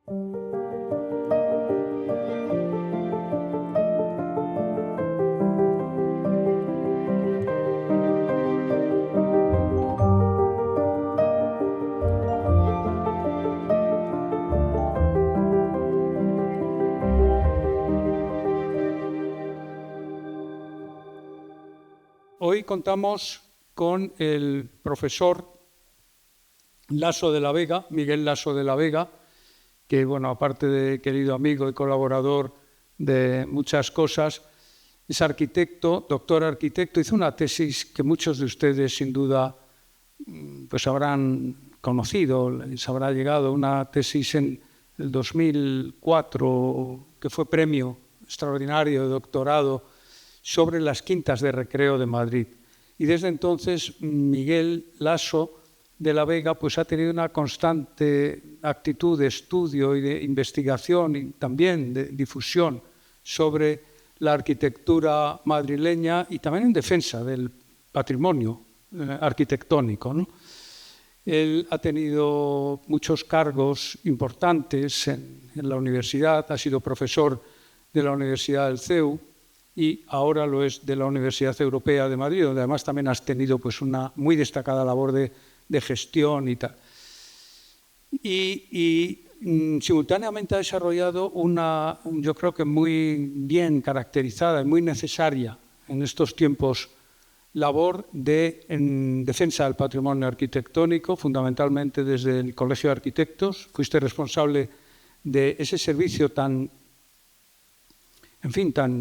Hoy contamos con el profesor Laso de la Vega, Miguel Laso de la Vega, que, bueno, aparte de querido amigo y colaborador de muchas cosas, es arquitecto, doctor arquitecto. Hizo una tesis que muchos de ustedes, sin duda, pues habrán conocido, les habrá llegado, una tesis en el 2004, que fue premio extraordinario de doctorado sobre las quintas de recreo de Madrid. Y desde entonces Miguel Laso de la Vega pues ha tenido una constante actitud de estudio y de investigación y también de difusión sobre la arquitectura madrileña y también en defensa del patrimonio arquitectónico, ¿no? Él ha tenido muchos cargos importantes en la universidad, ha sido profesor de la Universidad del CEU y ahora lo es de la Universidad Europea de Madrid, donde además también has tenido pues, una muy destacada labor de gestión y tal. Y simultáneamente ha desarrollado una, yo creo que muy bien caracterizada y muy necesaria en estos tiempos, labor en defensa del patrimonio arquitectónico, fundamentalmente desde el Colegio de Arquitectos. Fuiste responsable de ese servicio tan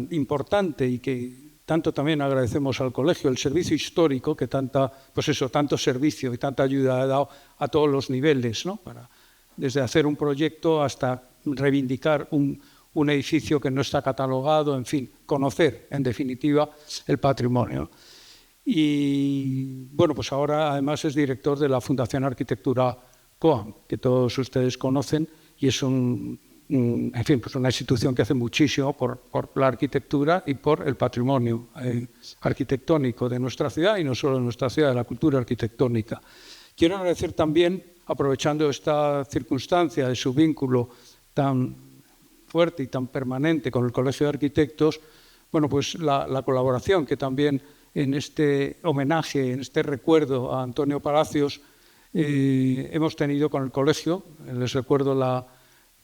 importante y que tanto también agradecemos al colegio, el servicio histórico, que tanto servicio y tanta ayuda ha dado a todos los niveles, ¿no? Desde hacer un proyecto hasta reivindicar un edificio que no está catalogado, en fin, conocer, en definitiva, el patrimonio. Y, bueno, pues ahora además es director de la Fundación Arquitectura COAM, que todos ustedes conocen, y es pues una institución que hace muchísimo por la arquitectura y por el patrimonio arquitectónico de nuestra ciudad, y no solo de nuestra ciudad, de la cultura arquitectónica. Quiero agradecer también, aprovechando esta circunstancia de su vínculo tan fuerte y tan permanente con el Colegio de Arquitectos, bueno, pues la colaboración que también en este homenaje, en este recuerdo a Antonio Palacios hemos tenido con el colegio. Les recuerdo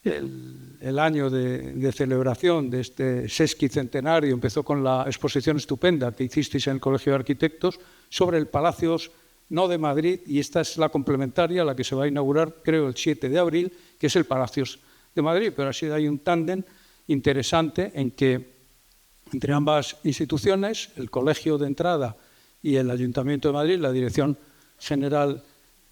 el año de celebración de este sesquicentenario. Empezó con la exposición estupenda que hicisteis en el Colegio de Arquitectos sobre el Palacios, no de Madrid, y esta es la complementaria, la que se va a inaugurar, creo, el 7 de abril, que es el Palacios de Madrid. Pero así hay un tándem interesante en que entre ambas instituciones, el Colegio de entrada y el Ayuntamiento de Madrid, la Dirección General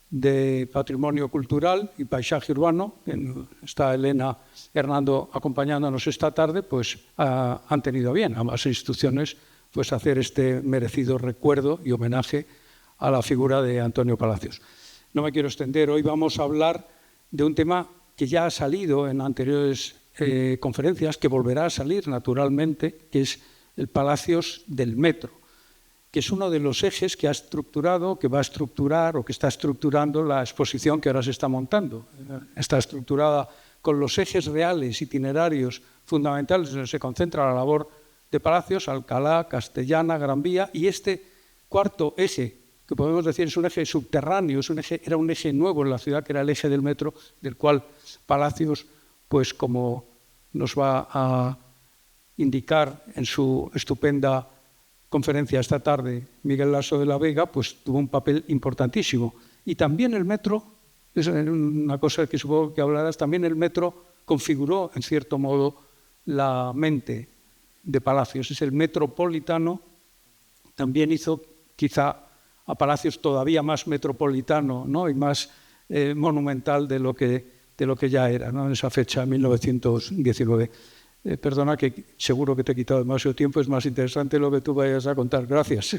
de Patrimonio Cultural y Paisaje Urbano, que está Elena Hernando acompañándonos esta tarde, pues han tenido bien ambas instituciones pues hacer este merecido recuerdo y homenaje a la figura de Antonio Palacios. No me quiero extender, hoy vamos a hablar de un tema que ya ha salido en anteriores conferencias, que volverá a salir naturalmente, que es el Palacios del Metro, que es uno de los ejes que ha estructurado, que va a estructurar o que está estructurando la exposición que ahora se está montando. Está estructurada con los ejes reales, itinerarios fundamentales donde se concentra la labor de Palacios: Alcalá, Castellana, Gran Vía, y este cuarto eje, que podemos decir es un eje subterráneo, era un eje nuevo en la ciudad, que era el eje del metro, del cual Palacios, pues como nos va a indicar en su estupenda conferencia esta tarde Miguel Laso de la Vega, pues tuvo un papel importantísimo. Y también el metro, es una cosa que supongo que hablarás, también el metro configuró en cierto modo la mente de Palacios. Es el metropolitano, también hizo quizá a Palacios todavía más metropolitano, ¿no? Y más monumental de lo que ya era, ¿no? En esa fecha, 1919. Perdona que seguro que te he quitado demasiado tiempo, es más interesante lo que tú vayas a contar. Gracias.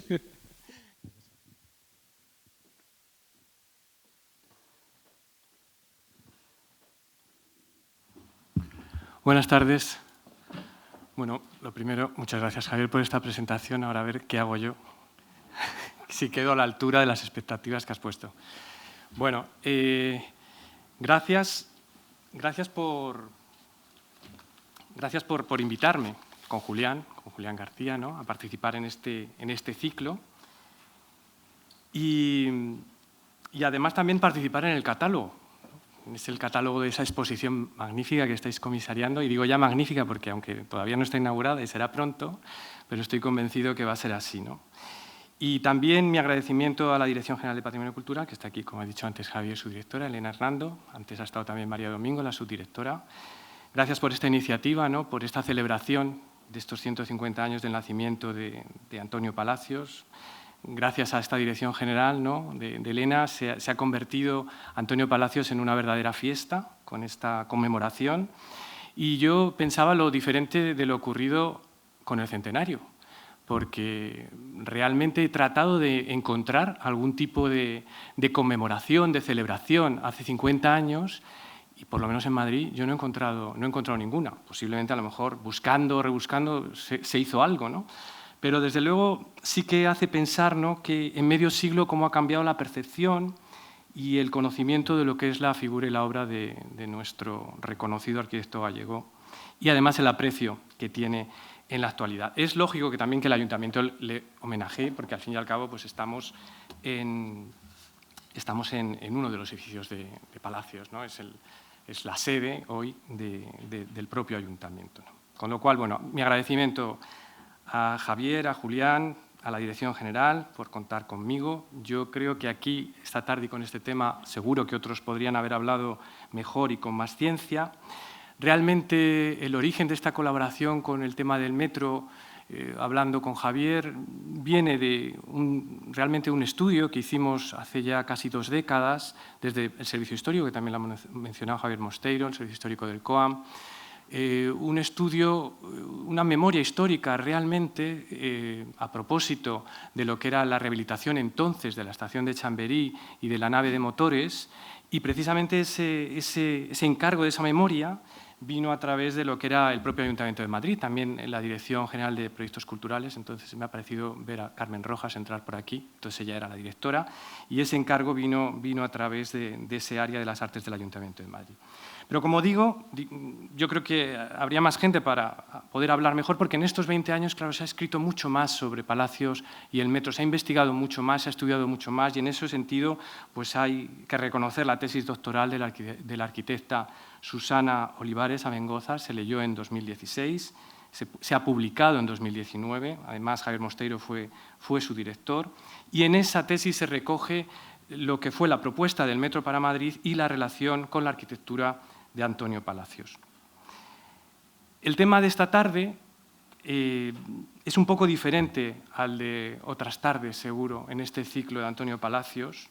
Buenas tardes. Bueno, lo primero, muchas gracias, Javier, por esta presentación. Ahora a ver qué hago yo, si quedo a la altura de las expectativas que has puesto. Bueno, gracias gracias por invitarme con Julián García, ¿no?, a participar en este ciclo y además también participar en el catálogo. Es el catálogo de esa exposición magnífica que estáis comisariando, y digo ya magnífica porque aunque todavía no está inaugurada y será pronto, pero estoy convencido que va a ser así, ¿no? Y también mi agradecimiento a la Dirección General de Patrimonio Cultural, que está aquí, como ha dicho antes Javier, su directora, Elena Hernando, antes ha estado también María Domingo, la subdirectora. Gracias por esta iniciativa, ¿no?, por esta celebración de estos 150 años del nacimiento de Antonio Palacios. Gracias a esta Dirección General, ¿no?, de Elena, se ha convertido Antonio Palacios en una verdadera fiesta con esta conmemoración. Y yo pensaba lo diferente de lo ocurrido con el centenario, porque realmente he tratado de encontrar algún tipo de conmemoración, de celebración hace 50 años, y por lo menos en Madrid yo no he encontrado ninguna. Posiblemente, a lo mejor, buscando, rebuscando, se hizo algo, ¿no? Pero, desde luego, sí que hace pensar, ¿no?, que en medio siglo cómo ha cambiado la percepción y el conocimiento de lo que es la figura y la obra de nuestro reconocido arquitecto gallego, y además el aprecio que tiene en la actualidad. Es lógico que también que el Ayuntamiento le homenajee, porque al fin y al cabo pues estamos en uno de los edificios de Palacios, ¿no? Es la sede hoy del propio Ayuntamiento, ¿no? Con lo cual, bueno, mi agradecimiento a Javier, a Julián, a la Dirección General por contar conmigo. Yo creo que aquí, esta tarde, y con este tema, seguro que otros podrían haber hablado mejor y con más ciencia. Realmente el origen de esta colaboración con el tema del metro, hablando con Javier, viene de realmente un estudio que hicimos hace ya casi 2 décadas desde el Servicio Histórico, que también lo ha mencionado Javier Mosteiro, el Servicio Histórico del COAM. Un estudio, una memoria histórica realmente a propósito de lo que era la rehabilitación entonces de la estación de Chamberí y de la nave de motores, y precisamente ese encargo de esa memoria vino a través de lo que era el propio Ayuntamiento de Madrid, también en la Dirección General de Proyectos Culturales. Entonces me ha parecido ver a Carmen Rojas entrar por aquí, entonces ella era la directora, y ese encargo vino a través de ese área de las artes del Ayuntamiento de Madrid. Pero, como digo, yo creo que habría más gente para poder hablar mejor, porque en estos 20 años, claro, se ha escrito mucho más sobre Palacios y el metro, se ha investigado mucho más, se ha estudiado mucho más, y en ese sentido pues hay que reconocer la tesis doctoral de la arquitecta Susana Olivares Abengoza. Se leyó en 2016, se ha publicado en 2019, además Javier Mosteiro fue su director, y en esa tesis se recoge lo que fue la propuesta del metro para Madrid y la relación con la arquitectura de Antonio Palacios. El tema de esta tarde es un poco diferente al de otras tardes, seguro, en este ciclo de Antonio Palacios,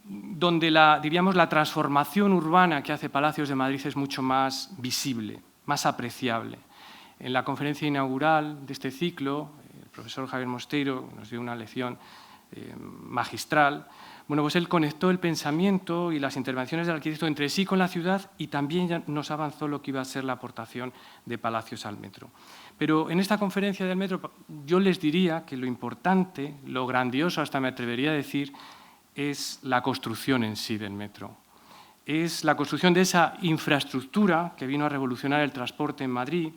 donde diríamos, la transformación urbana que hace Palacios de Madrid es mucho más visible, más apreciable. En la conferencia inaugural de este ciclo, el profesor Javier Mosteiro nos dio una lección magistral. Bueno, pues él conectó el pensamiento y las intervenciones del arquitecto entre sí con la ciudad, y también ya nos avanzó lo que iba a ser la aportación de Palacios al metro. Pero en esta conferencia del metro yo les diría que lo importante, lo grandioso, hasta me atrevería a decir, es la construcción en sí del metro. Es la construcción de esa infraestructura que vino a revolucionar el transporte en Madrid.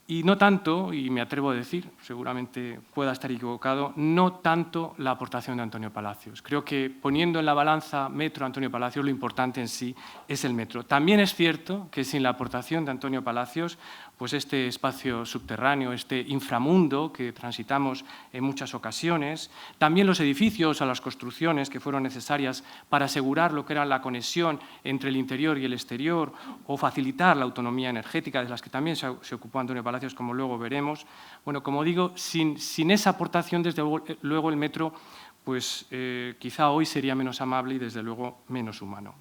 Y no tanto, y me atrevo a decir, seguramente pueda estar equivocado, no tanto la aportación de Antonio Palacios. Creo que, poniendo en la balanza metro-Antonio Palacios, lo importante en sí es el metro. También es cierto que sin la aportación de Antonio Palacios, pues este espacio subterráneo, este inframundo que transitamos en muchas ocasiones, también los edificios o las construcciones que fueron necesarias para asegurar lo que era la conexión entre el interior y el exterior, o facilitar la autonomía energética, de las que también se ocupó Antonio Palacios, como luego veremos. Bueno, como digo, sin esa aportación, desde luego el metro pues, quizá hoy sería menos amable y, desde luego, menos humano.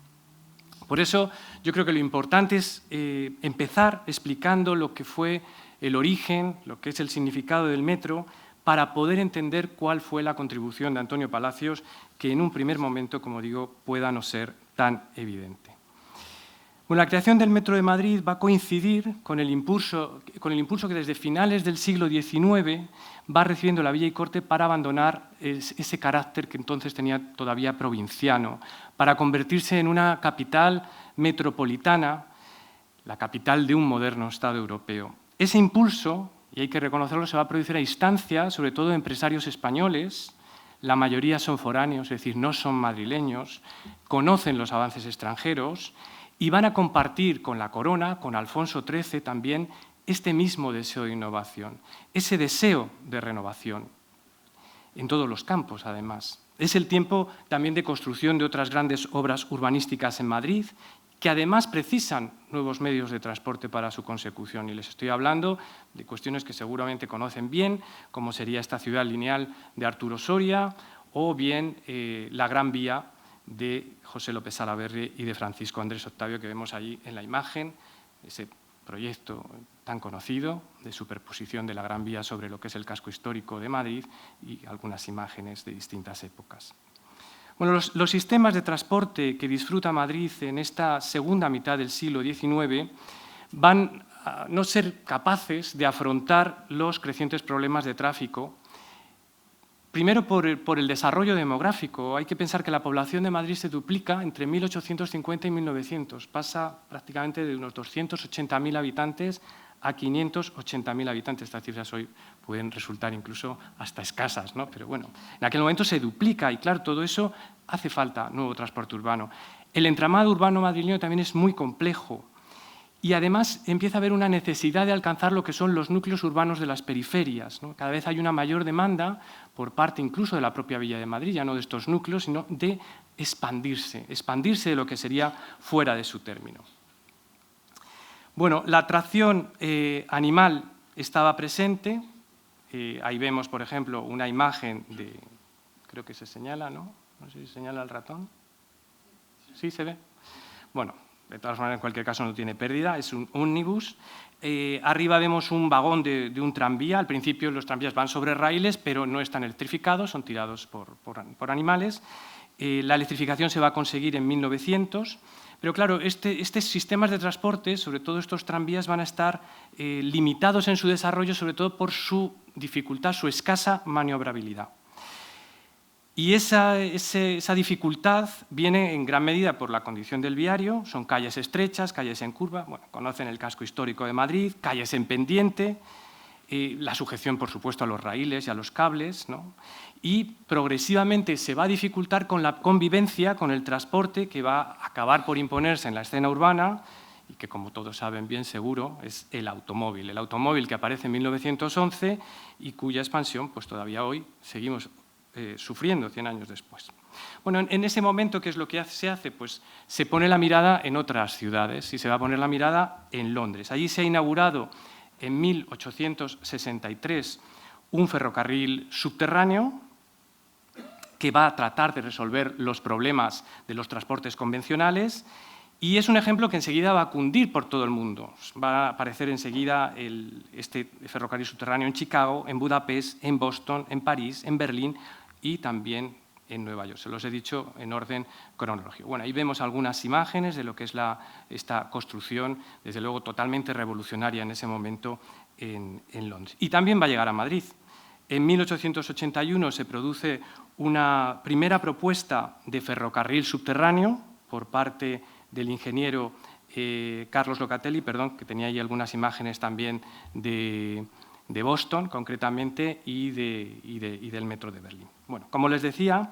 Por eso, yo creo que lo importante es empezar explicando lo que fue el origen, lo que es el significado del metro, para poder entender cuál fue la contribución de Antonio Palacios, que en un primer momento, como digo, pueda no ser tan evidente. Bueno, la creación del Metro de Madrid va a coincidir con el impulso que desde finales del siglo XIX va recibiendo la Villa y Corte para abandonar ese carácter que entonces tenía todavía provinciano, para convertirse en una capital metropolitana, la capital de un moderno Estado europeo. Ese impulso, y hay que reconocerlo, se va a producir a instancia, sobre todo de empresarios españoles. La mayoría son foráneos, es decir, no son madrileños, conocen los avances extranjeros y van a compartir con la corona, con Alfonso XIII también, este mismo deseo de innovación, ese deseo de renovación, en todos los campos, además. Es el tiempo también de construcción de otras grandes obras urbanísticas en Madrid, que además precisan nuevos medios de transporte para su consecución. Y les estoy hablando de cuestiones que seguramente conocen bien, como sería esta ciudad lineal de Arturo Soria o bien la Gran Vía de José López Salaverry y de Francisco Andrés Octavio, que vemos allí en la imagen, ese proyecto tan conocido de superposición de la Gran Vía sobre lo que es el casco histórico de Madrid y algunas imágenes de distintas épocas. Bueno, los sistemas de transporte que disfruta Madrid en esta segunda mitad del siglo XIX van a no ser capaces de afrontar los crecientes problemas de tráfico. Primero, por el desarrollo demográfico. Hay que pensar que la población de Madrid se duplica entre 1850 y 1900. Pasa prácticamente de unos 280.000 habitantes a 580.000 habitantes. Estas cifras hoy pueden resultar incluso hasta escasas, ¿no? Pero bueno, en aquel momento se duplica y, claro, todo eso hace falta nuevo transporte urbano. El entramado urbano madrileño también es muy complejo. Y además empieza a haber una necesidad de alcanzar lo que son los núcleos urbanos de las periferias, ¿no? Cada vez hay una mayor demanda por parte incluso de la propia Villa de Madrid, ya no de estos núcleos, sino de expandirse de lo que sería fuera de su término. Bueno, la atracción animal estaba presente. Ahí vemos, por ejemplo, una imagen de, creo que se señala, ¿no? No sé si señala el ratón. ¿Sí se ve? Bueno. De todas maneras, en cualquier caso, no tiene pérdida, es un ómnibus. Arriba vemos un vagón de un tranvía. Al principio los tranvías van sobre raíles, pero no están electrificados, son tirados por animales. La electrificación se va a conseguir en 1900, pero claro, estos sistemas de transporte, sobre todo estos tranvías, van a estar limitados en su desarrollo, sobre todo por su dificultad, su escasa maniobrabilidad. Y esa dificultad viene en gran medida por la condición del viario, son calles estrechas, calles en curva, bueno, conocen el casco histórico de Madrid, calles en pendiente, la sujeción, por supuesto, a los raíles y a los cables, ¿no? Y progresivamente se va a dificultar con la convivencia, con el transporte que va a acabar por imponerse en la escena urbana y que, como todos saben bien seguro, es el automóvil que aparece en 1911 y cuya expansión pues, todavía hoy seguimos sufriendo 100 años después. Bueno, en ese momento, ¿qué es lo que se hace? Pues se pone la mirada en otras ciudades y se va a poner la mirada en Londres. Allí se ha inaugurado en 1863 un ferrocarril subterráneo que va a tratar de resolver los problemas de los transportes convencionales y es un ejemplo que enseguida va a cundir por todo el mundo. Va a aparecer enseguida este ferrocarril subterráneo en Chicago, en Budapest, en Boston, en París, en Berlín y también en Nueva York. Se los he dicho en orden cronológico. Bueno, ahí vemos algunas imágenes de lo que es esta construcción, desde luego totalmente revolucionaria en ese momento en Londres. Y también va a llegar a Madrid. En 1881 se produce una primera propuesta de ferrocarril subterráneo por parte del ingeniero Carlos Locatelli, que tenía ahí algunas imágenes también de Boston, concretamente, y del metro de Berlín. Bueno, como les decía,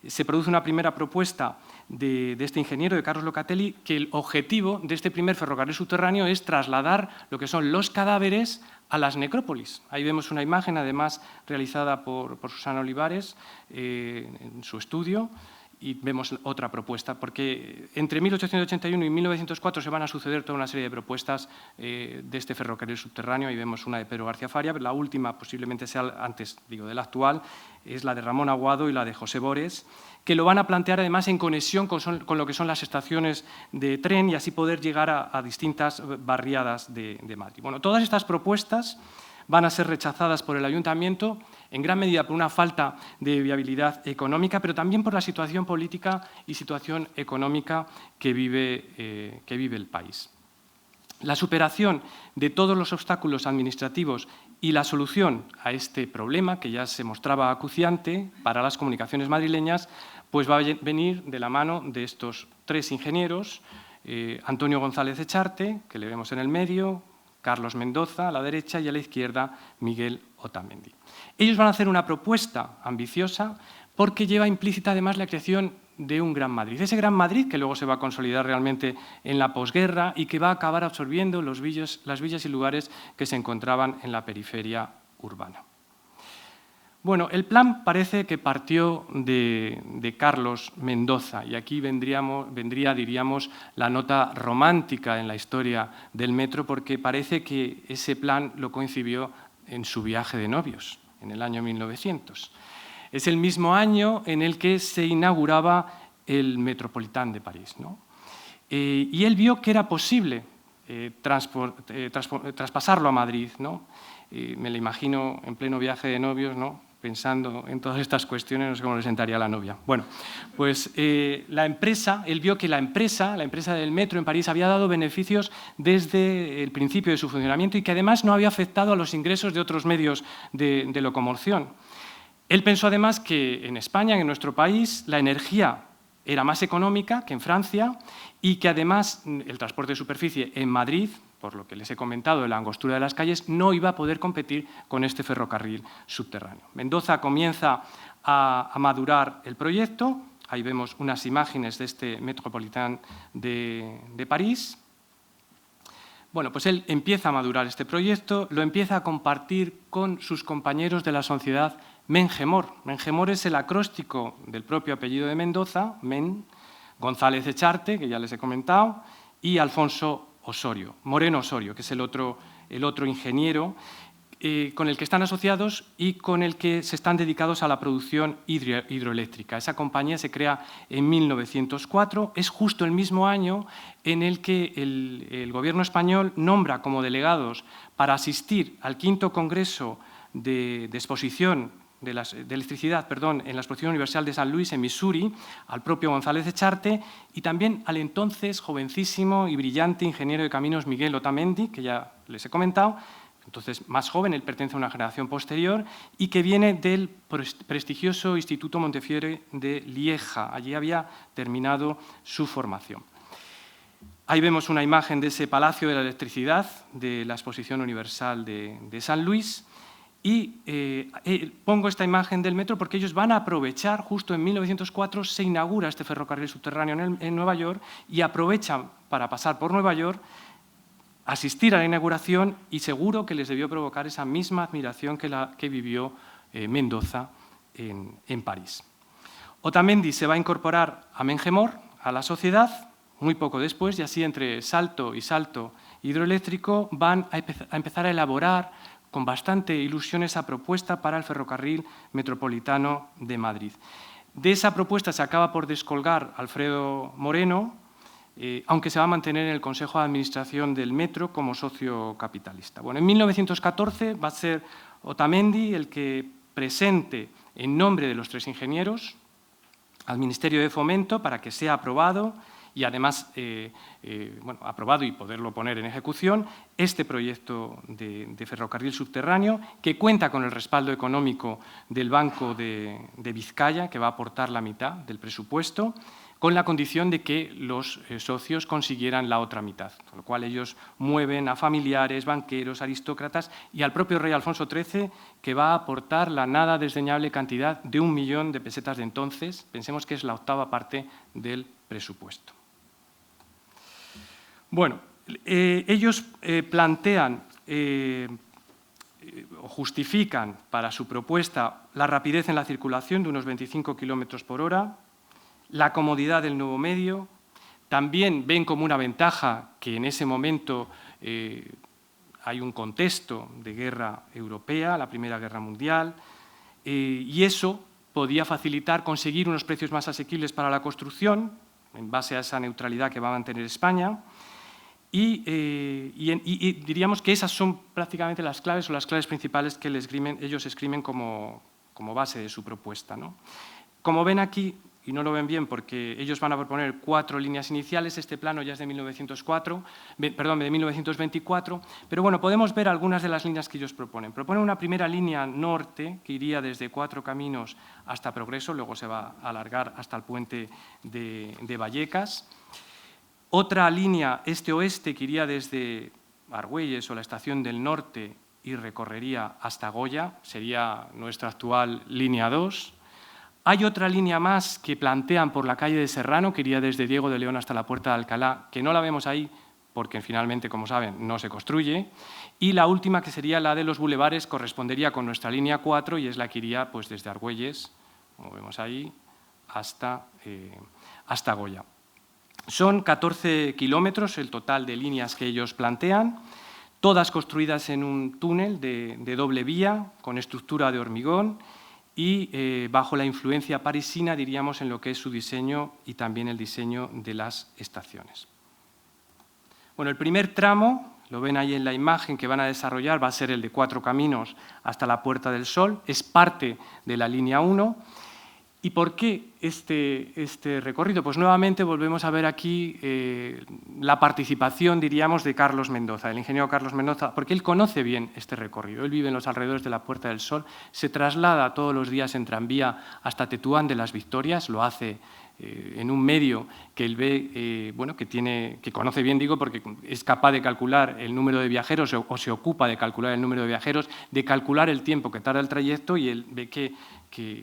se produce una primera propuesta de este ingeniero, de Carlos Locatelli, que el objetivo de este primer ferrocarril subterráneo es trasladar lo que son los cadáveres a las necrópolis. Ahí vemos una imagen, además, realizada por Susana Olivares en su estudio, y vemos otra propuesta, porque entre 1881 y 1904 se van a suceder toda una serie de propuestas de este ferrocarril subterráneo. Ahí vemos una de Pedro García Faria, pero la última, posiblemente sea antes de la actual, es la de Ramón Aguado y la de José Bores, que lo van a plantear además en conexión con lo que son las estaciones de tren y así poder llegar a distintas barriadas de Madrid. Bueno, todas estas propuestas van a ser rechazadas por el Ayuntamiento en gran medida por una falta de viabilidad económica, pero también por la situación política y situación económica que vive el país. La superación de todos los obstáculos administrativos y la solución a este problema, que ya se mostraba acuciante para las comunicaciones madrileñas, pues va a venir de la mano de estos tres ingenieros, Antonio González Echarte, que le vemos en el medio, Carlos Mendoza a la derecha y a la izquierda Miguel Otamendi. Ellos van a hacer una propuesta ambiciosa porque lleva implícita además la creación de un Gran Madrid. Ese Gran Madrid que luego se va a consolidar realmente en la posguerra y que va a acabar absorbiendo las villas y lugares que se encontraban en la periferia urbana. Bueno, el plan parece que partió de Carlos Mendoza y aquí vendría, diríamos, la nota romántica en la historia del metro porque parece que ese plan lo concibió en su viaje de novios, en el año 1900. Es el mismo año en el que se inauguraba el Metropolitán de París, ¿no? Y él vio que era posible traspasarlo a Madrid, ¿no? Me lo imagino en pleno viaje de novios, ¿no? Pensando en todas estas cuestiones, no sé cómo le sentaría a la novia. Bueno, pues él vio que la empresa del metro en París había dado beneficios desde el principio de su funcionamiento y que además no había afectado a los ingresos de otros medios de locomoción. Él pensó además que en España, en nuestro país, la energía era más económica que en Francia y que además el transporte de superficie en Madrid, por lo que les he comentado de la angostura de las calles, no iba a poder competir con este ferrocarril subterráneo. Mendoza comienza a madurar el proyecto. Ahí vemos unas imágenes de este Metropolitán de París. Bueno, pues él empieza a madurar este proyecto, lo empieza a compartir con sus compañeros de la sociedad Mengemor. Mengemor es el acróstico del propio apellido de Mendoza, Men, González Echarte, que ya les he comentado, y Alfonso Osorio, Moreno Osorio, que es el otro ingeniero con el que están asociados y con el que se están dedicados a la producción hidroeléctrica. Esa compañía se crea en 1904, es justo el mismo año en el que el gobierno español nombra como delegados para asistir al quinto Congreso de Exposición de Electricidad en la Exposición Universal de San Luis, en Missouri, al propio González Echarte y también al entonces jovencísimo y brillante ingeniero de caminos Miguel Otamendi, que ya les he comentado, entonces más joven, él pertenece a una generación posterior y que viene del prestigioso Instituto Montefiore de Lieja. Allí había terminado su formación. Ahí vemos una imagen de ese Palacio de la Electricidad de la Exposición Universal de San Luis. Y pongo esta imagen del metro porque ellos van a aprovechar, justo en 1904 se inaugura este ferrocarril subterráneo en Nueva York y aprovechan para pasar por Nueva York, asistir a la inauguración y seguro que les debió provocar esa misma admiración que vivió Mendoza en París. Otamendi se va a incorporar a Mengemor, a la sociedad, muy poco después, y así entre salto y salto hidroeléctrico van a empezar a elaborar con bastante ilusión esa propuesta para el ferrocarril metropolitano de Madrid. De esa propuesta se acaba por descolgar Alfredo Moreno, aunque se va a mantener en el Consejo de Administración del Metro como socio capitalista. Bueno, en 1914 va a ser Otamendi el que presente en nombre de los tres ingenieros al Ministerio de Fomento para que sea aprobado y además aprobado y poderlo poner en ejecución, este proyecto de ferrocarril subterráneo que cuenta con el respaldo económico del Banco de Vizcaya, que va a aportar la mitad del presupuesto, con la condición de que los socios consiguieran la otra mitad, con lo cual ellos mueven a familiares, banqueros, aristócratas y al propio rey Alfonso XIII, que va a aportar la nada desdeñable cantidad de 1 millón de pesetas de entonces, pensemos que es la octava parte del presupuesto. Bueno, ellos plantean o justifican para su propuesta la rapidez en la circulación de unos 25 kilómetros por hora, la comodidad del nuevo medio, también ven como una ventaja que en ese momento hay un contexto de guerra europea, la Primera Guerra Mundial, y eso podía facilitar conseguir unos precios más asequibles para la construcción, en base a esa neutralidad que va a mantener España, y diríamos que esas son prácticamente las claves o las claves principales que ellos esgrimen como base de su propuesta, ¿no? Como ven aquí, y no lo ven bien porque ellos van a proponer 4 líneas iniciales, este plano ya es de 1924, pero bueno, podemos ver algunas de las líneas que ellos proponen. Proponen una primera línea norte que iría desde Cuatro Caminos hasta Progreso, luego se va a alargar hasta el puente de Vallecas. Otra línea este-oeste que iría desde Argüelles o la Estación del Norte y recorrería hasta Goya, sería nuestra actual línea 2. Hay otra línea más que plantean por la calle de Serrano, que iría desde Diego de León hasta la Puerta de Alcalá, que no la vemos ahí porque finalmente, como saben, no se construye. Y la última, que sería la de los bulevares, correspondería con nuestra línea 4 y es la que iría pues, desde Argüelles, como vemos ahí, hasta Goya. Son 14 kilómetros el total de líneas que ellos plantean, todas construidas en un túnel de doble vía, con estructura de hormigón, y bajo la influencia parisina, diríamos, en lo que es su diseño y también el diseño de las estaciones. Bueno, el primer tramo, lo ven ahí en la imagen que van a desarrollar, va a ser el de Cuatro Caminos hasta la Puerta del Sol, es parte de la línea 1. ¿Y por qué este recorrido? Pues nuevamente volvemos a ver aquí la participación, diríamos, de Carlos Mendoza, el ingeniero Carlos Mendoza, porque él conoce bien este recorrido. Él vive en los alrededores de la Puerta del Sol, se traslada todos los días en tranvía hasta Tetuán de las Victorias, lo hace en un medio que él ve, bueno, que conoce bien, digo, porque es capaz de calcular el número de viajeros o se ocupa de calcular el número de viajeros, de calcular el tiempo que tarda el trayecto, y él ve que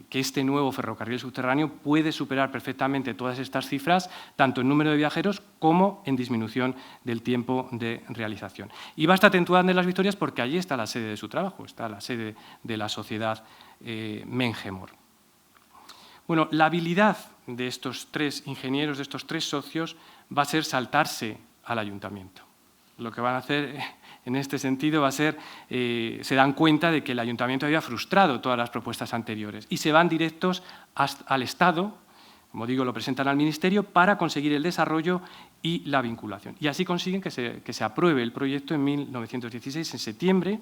este nuevo ferrocarril subterráneo puede superar perfectamente todas estas cifras, tanto en número de viajeros como en disminución del tiempo de realización. Y va hasta Tetuán de las Victorias porque allí está la sede de su trabajo, está la sede de la sociedad Mengemor. Bueno, la habilidad de estos 3 ingenieros, de estos 3 socios, va a ser saltarse al ayuntamiento. Lo que van a hacer en este sentido va a ser, se dan cuenta de que el ayuntamiento había frustrado todas las propuestas anteriores y se van directos al Estado, como digo, lo presentan al Ministerio para conseguir el desarrollo y la vinculación. Y así consiguen que se apruebe el proyecto en 1916, en septiembre,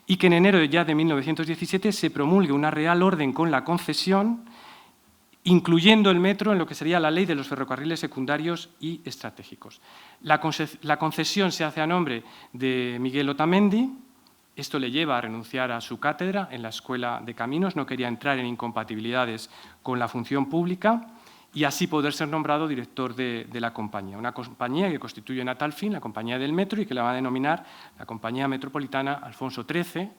y que en enero ya de 1917 se promulgue una Real Orden con la concesión, incluyendo el metro en lo que sería la ley de los ferrocarriles secundarios y estratégicos. La concesión se hace a nombre de Miguel Otamendi. Esto le lleva a renunciar a su cátedra en la Escuela de Caminos, no quería entrar en incompatibilidades con la función pública y así poder ser nombrado director de la compañía. Una compañía que constituyen a tal fin la Compañía del Metro y que la va a denominar la Compañía Metropolitana Alfonso XIII,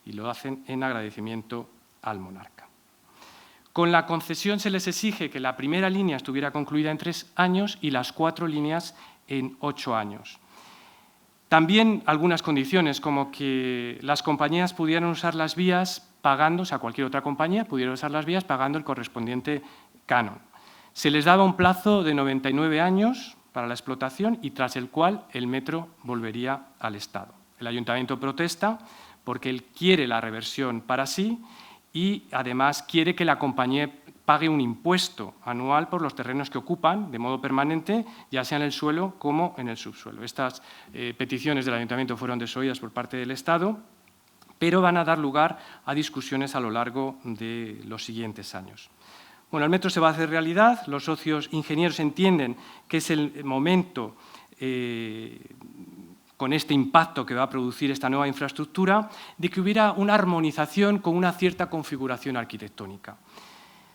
y lo hacen en agradecimiento al monarca. Con la concesión se les exige que la primera línea estuviera concluida en 3 años y las 4 líneas en 8 años. También algunas condiciones, como que las compañías pudieran usar las vías pagando, o sea, cualquier otra compañía pudiera usar las vías pagando el correspondiente canon. Se les daba un plazo de 99 años para la explotación y tras el cual el metro volvería al Estado. El ayuntamiento protesta porque él quiere la reversión para sí y además quiere que la compañía pague un impuesto anual por los terrenos que ocupan de modo permanente, ya sea en el suelo como en el subsuelo. Estas peticiones del ayuntamiento fueron desoídas por parte del Estado, pero van a dar lugar a discusiones a lo largo de los siguientes años. Bueno, el metro se va a hacer realidad, los socios ingenieros entienden que es el momento, con este impacto que va a producir esta nueva infraestructura, de que hubiera una armonización con una cierta configuración arquitectónica.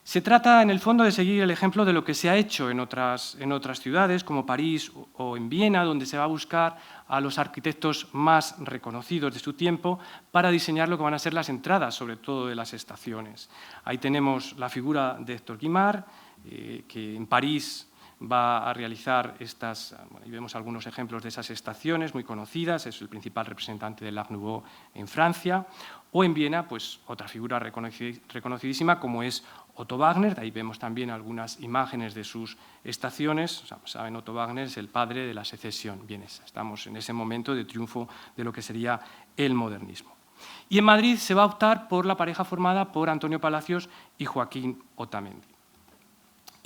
Se trata, en el fondo, de seguir el ejemplo de lo que se ha hecho en otras ciudades, como París o en Viena, donde se va a buscar a los arquitectos más reconocidos de su tiempo para diseñar lo que van a ser las entradas, sobre todo de las estaciones. Ahí tenemos la figura de Héctor Guimard, que en París va a realizar y vemos algunos ejemplos de esas estaciones muy conocidas, es el principal representante del Art Nouveau en Francia, o en Viena, pues otra figura reconocidísima como es Otto Wagner. De ahí vemos también algunas imágenes de sus estaciones. O sea, saben, Otto Wagner es el padre de la secesión vienesa. Estamos en ese momento de triunfo de lo que sería el modernismo. Y en Madrid se va a optar por la pareja formada por Antonio Palacios y Joaquín Otamendi.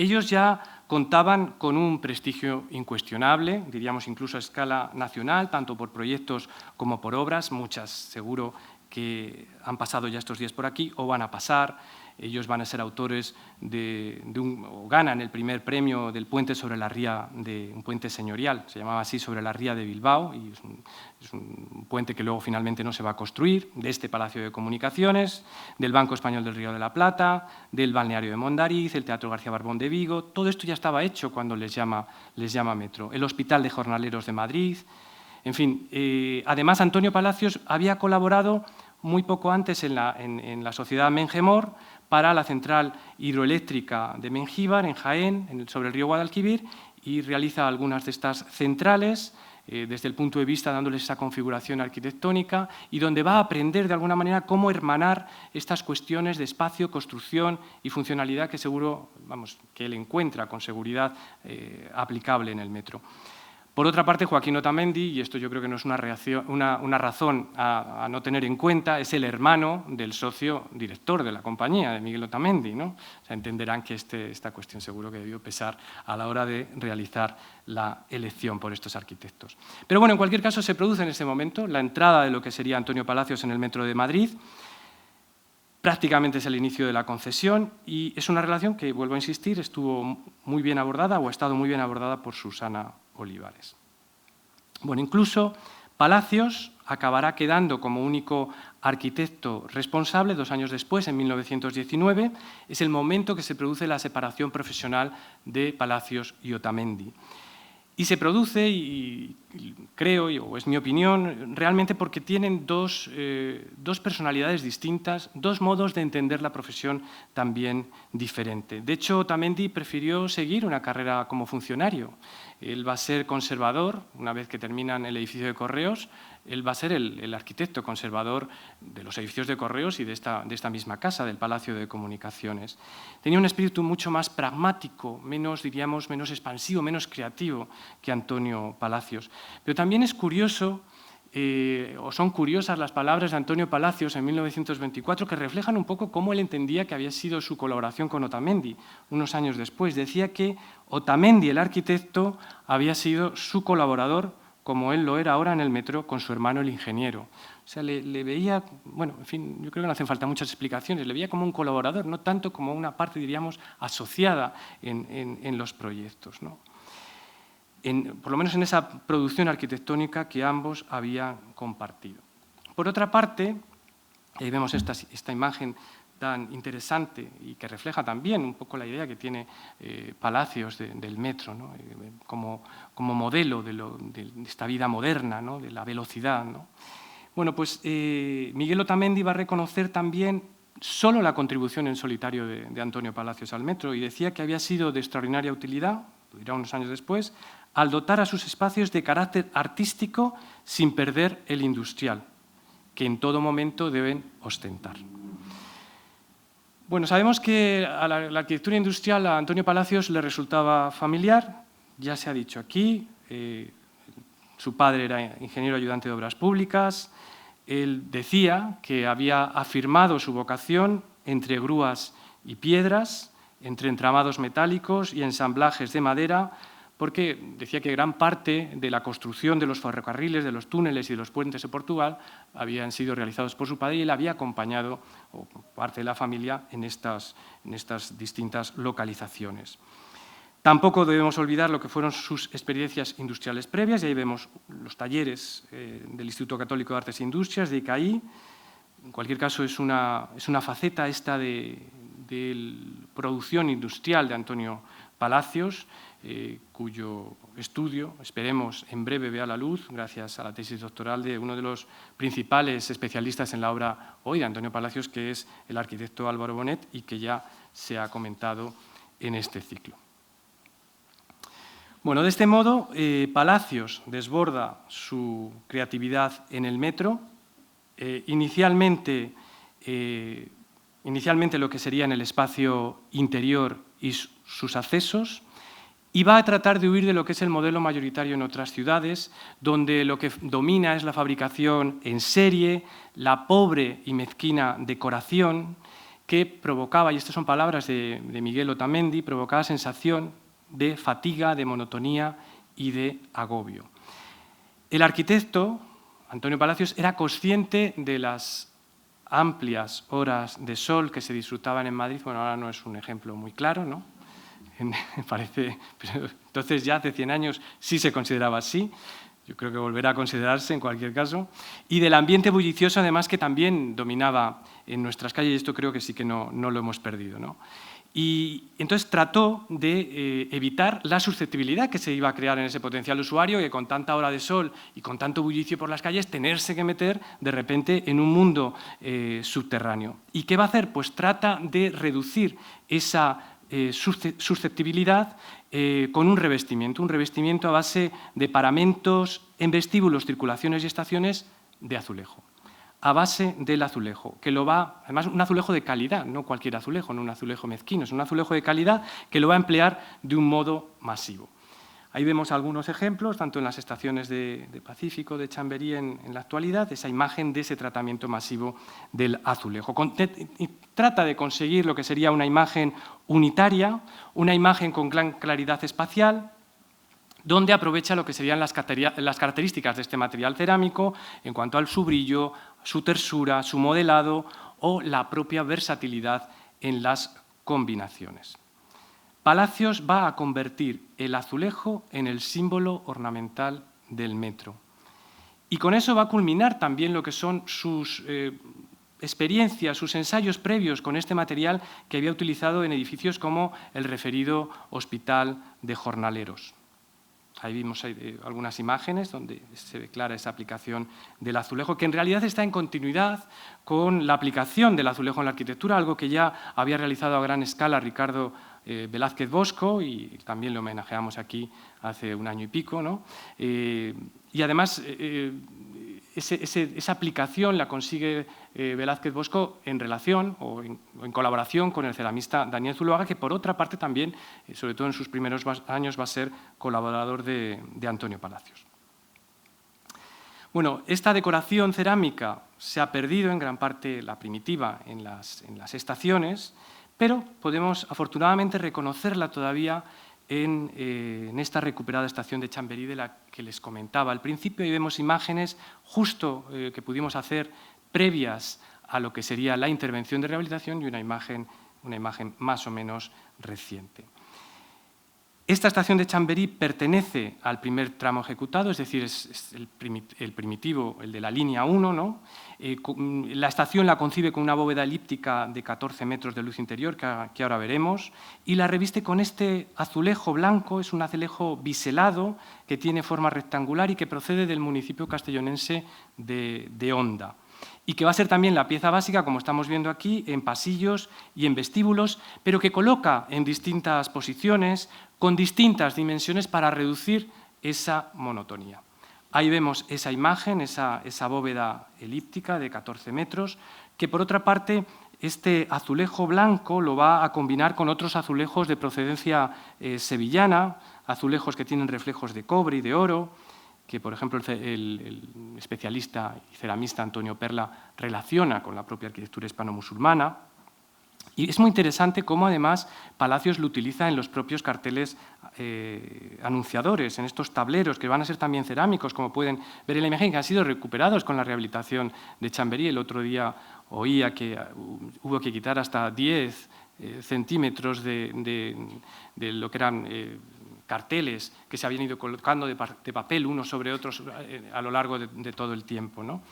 Ellos ya contaban con un prestigio incuestionable, diríamos incluso a escala nacional, tanto por proyectos como por obras, muchas seguro que han pasado ya estos días por aquí o van a pasar. Ellos van a ser autores o ganan el primer premio del puente sobre la ría, un puente señorial, se llamaba así, sobre la ría de Bilbao, y es un puente que luego finalmente no se va a construir, de este Palacio de Comunicaciones, del Banco Español del Río de la Plata, del balneario de Mondariz, el Teatro García Barbón de Vigo. Todo esto ya estaba hecho cuando les llama Metro. El Hospital de Jornaleros de Madrid. En fin, además Antonio Palacios había colaborado muy poco antes en la sociedad Mengemor para la central hidroeléctrica de Mengíbar, en Jaén, sobre el río Guadalquivir, y realiza algunas de estas centrales desde el punto de vista dándoles esa configuración arquitectónica y donde va a aprender de alguna manera cómo hermanar estas cuestiones de espacio, construcción y funcionalidad que seguro, que él encuentra con seguridad aplicable en el metro. Por otra parte, Joaquín Otamendi, y esto yo creo que no es una razón a no tener en cuenta, es el hermano del socio director de la compañía, de Miguel Otamendi, ¿no? O sea, entenderán que esta cuestión seguro que debió pesar a la hora de realizar la elección por estos arquitectos. Pero bueno, en cualquier caso se produce en ese momento la entrada de lo que sería Antonio Palacios en el Metro de Madrid. Prácticamente es el inicio de la concesión y es una relación que, vuelvo a insistir, estuvo muy bien abordada o ha estado muy bien abordada por Susana Olivares. Bueno, incluso Palacios acabará quedando como único arquitecto responsable 2 años después, en 1919. Es el momento que se produce la separación profesional de Palacios y Otamendi. Y se produce, y creo, o es mi opinión, realmente porque tienen dos personalidades distintas, dos modos de entender la profesión también diferente. De hecho, Otamendi prefirió seguir una carrera como funcionario. Él va a ser conservador, una vez que terminan el edificio de Correos, él va a ser el arquitecto conservador de los edificios de Correos y de esta misma casa, del Palacio de Comunicaciones. Tenía un espíritu mucho más pragmático, menos expansivo, menos creativo que Antonio Palacios. Pero también es curioso, o son curiosas las palabras de Antonio Palacios en 1924 que reflejan un poco cómo él entendía que había sido su colaboración con Otamendi unos años después. Decía que Otamendi, el arquitecto, había sido su colaborador, como él lo era ahora en el metro con su hermano el ingeniero. O sea, le veía, bueno, en fin, yo creo que no hacen falta muchas explicaciones, le veía como un colaborador, no tanto como una parte, diríamos, asociada en los proyectos, ¿no? Por lo menos en esa producción arquitectónica que ambos habían compartido. Por otra parte, ahí vemos esta imagen tan interesante y que refleja también un poco la idea que tiene Palacios del metro, ¿no? como modelo de esta vida moderna, ¿no? De la velocidad, ¿no? Bueno, pues Miguel Otamendi va a reconocer también solo la contribución en solitario de Antonio Palacios al metro y decía que había sido de extraordinaria utilidad, lo dirá unos años después, al dotar a sus espacios de carácter artístico sin perder el industrial, que en todo momento deben ostentar. Bueno, sabemos que a la arquitectura industrial a Antonio Palacios le resultaba familiar, ya se ha dicho aquí, su padre era ingeniero ayudante de obras públicas, él decía que había afirmado su vocación entre grúas y piedras, entre entramados metálicos y ensamblajes de madera, porque decía que gran parte de la construcción de los ferrocarriles, de los túneles y de los puentes de Portugal habían sido realizados por su padre y él había acompañado, o parte de la familia, en estas distintas localizaciones. Tampoco debemos olvidar lo que fueron sus experiencias industriales previas, y ahí vemos los talleres del Instituto Católico de Artes e Industrias, de ICAI. En cualquier caso, es una faceta esta de producción industrial de Antonio Palacios, cuyo estudio, esperemos, en breve vea la luz, gracias a la tesis doctoral de uno de los principales especialistas en la obra hoy de Antonio Palacios, que es el arquitecto Álvaro Bonet, y que ya se ha comentado en este ciclo. Bueno, de este modo, Palacios desborda su creatividad en el metro, inicialmente lo que sería en el espacio interior y sus accesos, y va a tratar de huir de lo que es el modelo mayoritario en otras ciudades, donde lo que domina es la fabricación en serie, la pobre y mezquina decoración, que provocaba, y estas son palabras de Miguel Otamendi, provocaba sensación de fatiga, de monotonía y de agobio. El arquitecto, Antonio Palacios, era consciente de las amplias horas de sol que se disfrutaban en Madrid. Bueno, ahora no es un ejemplo muy claro, ¿no? Parece, pero entonces ya hace 100 años sí se consideraba así. Yo creo que volverá a considerarse en cualquier caso. Y del ambiente bullicioso, además, que también dominaba en nuestras calles, y esto creo que sí que no lo hemos perdido, ¿no? Y entonces trató de evitar la susceptibilidad que se iba a crear en ese potencial usuario, que con tanta hora de sol y con tanto bullicio por las calles, tenerse que meter de repente en un mundo subterráneo. ¿Y qué va a hacer? Pues trata de reducir esa susceptibilidad con un revestimiento a base de paramentos en vestíbulos, circulaciones y estaciones de azulejo, a base del azulejo, que lo va, además un azulejo de calidad, no cualquier azulejo, no un azulejo mezquino, es un azulejo de calidad que lo va a emplear de un modo masivo. Ahí vemos algunos ejemplos, tanto en las estaciones de Pacífico, de Chamberí en la actualidad, esa imagen de ese tratamiento masivo del azulejo. Trata de conseguir lo que sería una imagen unitaria, una imagen con gran claridad espacial, donde aprovecha lo que serían las características de este material cerámico en cuanto a su brillo, su tersura, su modelado o la propia versatilidad en las combinaciones. Palacios va a convertir el azulejo en el símbolo ornamental del metro. Y con eso va a culminar también lo que son sus experiencias, sus ensayos previos con este material que había utilizado en edificios como el referido Hospital de Jornaleros. Ahí vimos algunas imágenes donde se ve clara esa aplicación del azulejo, que en realidad está en continuidad con la aplicación del azulejo en la arquitectura, algo que ya había realizado a gran escala Ricardo Velázquez Bosco, y también le homenajeamos aquí hace un año y pico, ¿no? Y además esa aplicación la consigue Velázquez Bosco en relación o en colaboración con el ceramista Daniel Zuloaga, que por otra parte también, sobre todo en sus primeros años, va a ser colaborador de Antonio Palacios. Bueno, esta decoración cerámica se ha perdido en gran parte, la primitiva, en las estaciones, pero podemos afortunadamente reconocerla todavía en esta recuperada estación de Chamberí de la que les comentaba al principio, y vemos imágenes justo que pudimos hacer previas a lo que sería la intervención de rehabilitación y una imagen más o menos reciente. Esta estación de Chamberí pertenece al primer tramo ejecutado, es decir, es el primitivo, el de la línea 1, ¿no? La estación la concibe con una bóveda elíptica de 14 metros de luz interior, que ahora veremos, y la reviste con este azulejo blanco, es un azulejo biselado que tiene forma rectangular y que procede del municipio castellonense de Onda, y que va a ser también la pieza básica, como estamos viendo aquí, en pasillos y en vestíbulos, pero que coloca en distintas posiciones, con distintas dimensiones para reducir esa monotonía. Ahí vemos esa imagen, esa bóveda elíptica de 14 metros, que por otra parte este azulejo blanco lo va a combinar con otros azulejos de procedencia sevillana, azulejos que tienen reflejos de cobre y de oro, que por ejemplo el especialista y ceramista Antonio Perla relaciona con la propia arquitectura hispano-musulmana. Y es muy interesante cómo además Palacios lo utiliza en los propios carteles anunciadores, en estos tableros que van a ser también cerámicos, como pueden ver en la imagen, que han sido recuperados con la rehabilitación de Chamberí. El otro día oía que hubo que quitar hasta 10 centímetros de lo que eran carteles que se habían ido colocando de papel unos sobre otros a lo largo de todo el tiempo, ¿no?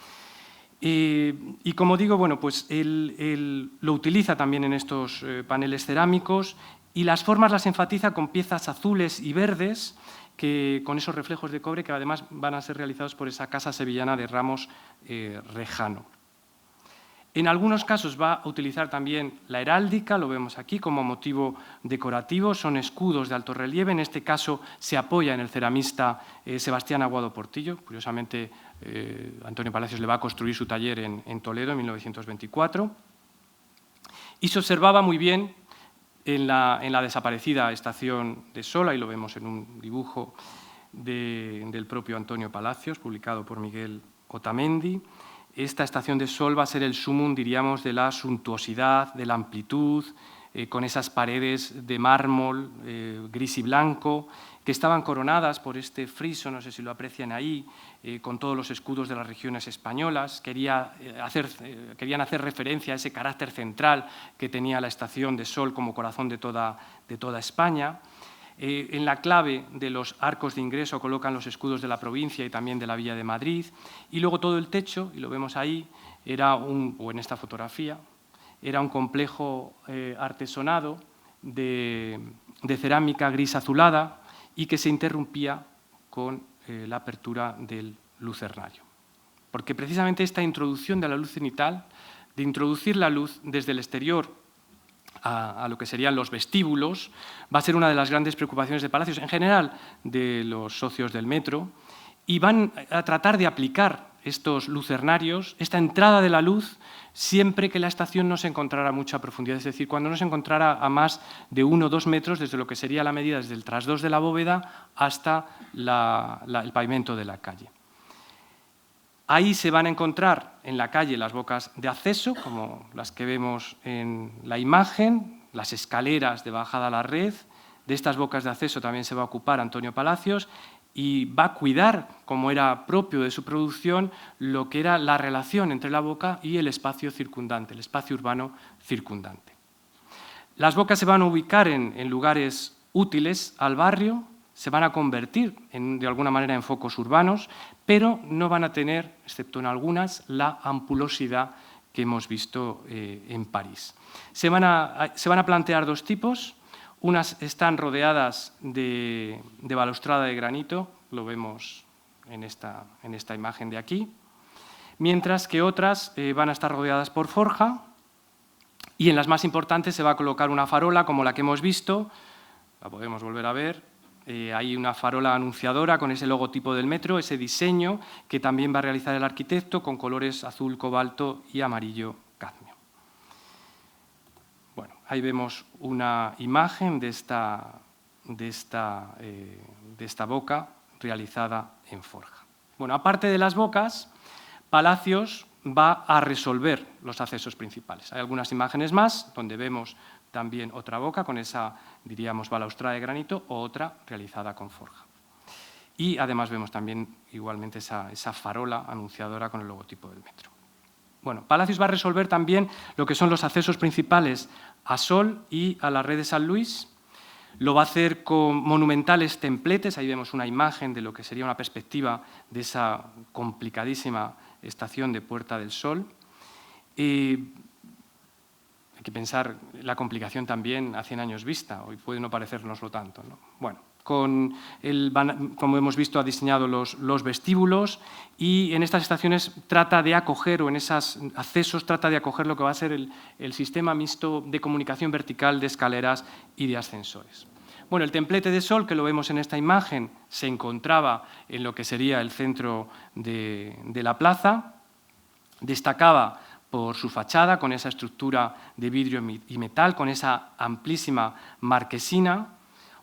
Y como digo, bueno, pues él lo utiliza también en estos paneles cerámicos y las formas las enfatiza con piezas azules y verdes, con esos reflejos de cobre que además van a ser realizados por esa casa sevillana de Ramos Rejano. En algunos casos va a utilizar también la heráldica, lo vemos aquí como motivo decorativo, son escudos de alto relieve, en este caso se apoya en el ceramista Sebastián Aguado Portillo, curiosamente Antonio Palacios le va a construir su taller en Toledo en 1924, y se observaba muy bien en la desaparecida estación de Sola, y lo vemos en un dibujo del propio Antonio Palacios, publicado por Miguel Otamendi, esta estación de Sol va a ser el sumum, diríamos, de la suntuosidad, de la amplitud, con esas paredes de mármol gris y blanco, que estaban coronadas por este friso, no sé si lo aprecian ahí, con todos los escudos de las regiones españolas. Querían hacer referencia a ese carácter central que tenía la estación de Sol como corazón de toda España. En la clave de los arcos de ingreso colocan los escudos de la provincia y también de la Villa de Madrid. Y luego todo el techo, y lo vemos ahí, o en esta fotografía, era un complejo artesonado de cerámica gris azulada y que se interrumpía con la apertura del lucernario. Porque precisamente esta introducción de la luz cenital, de introducir la luz desde el exterior a lo que serían los vestíbulos, va a ser una de las grandes preocupaciones de Palacios, en general de los socios del metro, y van a tratar de aplicar estos lucernarios, esta entrada de la luz, siempre que la estación no se encontrara a mucha profundidad, es decir, cuando no se encontrara a más de 1 o 2 metros desde lo que sería la medida desde el trasdós de la bóveda hasta el pavimento de la calle. Ahí se van a encontrar en la calle las bocas de acceso, como las que vemos en la imagen, las escaleras de bajada a la red. De estas bocas de acceso también se va a ocupar Antonio Palacios y va a cuidar, como era propio de su producción, lo que era la relación entre la boca y el espacio circundante, el espacio urbano circundante. Las bocas se van a ubicar en lugares útiles al barrio, se van a convertir de alguna manera en focos urbanos, pero no van a tener, excepto en algunas, la ampulosidad que hemos visto en París. Se van a plantear 2 tipos. Unas están rodeadas de balaustrada de granito, lo vemos en esta imagen de aquí, mientras que otras van a estar rodeadas por forja, y en las más importantes se va a colocar una farola como la que hemos visto, la podemos volver a ver. Hay una farola anunciadora con ese logotipo del metro, ese diseño que también va a realizar el arquitecto con colores azul, cobalto y amarillo cadmio. Bueno, ahí vemos una imagen de esta boca realizada en forja. Bueno, aparte de las bocas, Palacios va a resolver los accesos principales. Hay algunas imágenes más donde vemos también otra boca con esa, diríamos, balaustrada de granito o otra realizada con forja. Y además vemos también igualmente esa farola anunciadora con el logotipo del metro. Bueno, Palacios va a resolver también lo que son los accesos principales a Sol y a la red de San Luis. Lo va a hacer con monumentales templetes. Ahí vemos una imagen de lo que sería una perspectiva de esa complicadísima estación de Puerta del Sol. Hay que pensar la complicación también a 100 años vista, hoy puede no parecérnoslo tanto, ¿no? Bueno, como hemos visto, ha diseñado los vestíbulos y en estas estaciones trata de acoger, o en esos accesos trata de acoger lo que va a ser el sistema mixto de comunicación vertical de escaleras y de ascensores. Bueno, el templete de Sol, que lo vemos en esta imagen, se encontraba en lo que sería el centro de la plaza, destacaba por su fachada, con esa estructura de vidrio y metal, con esa amplísima marquesina.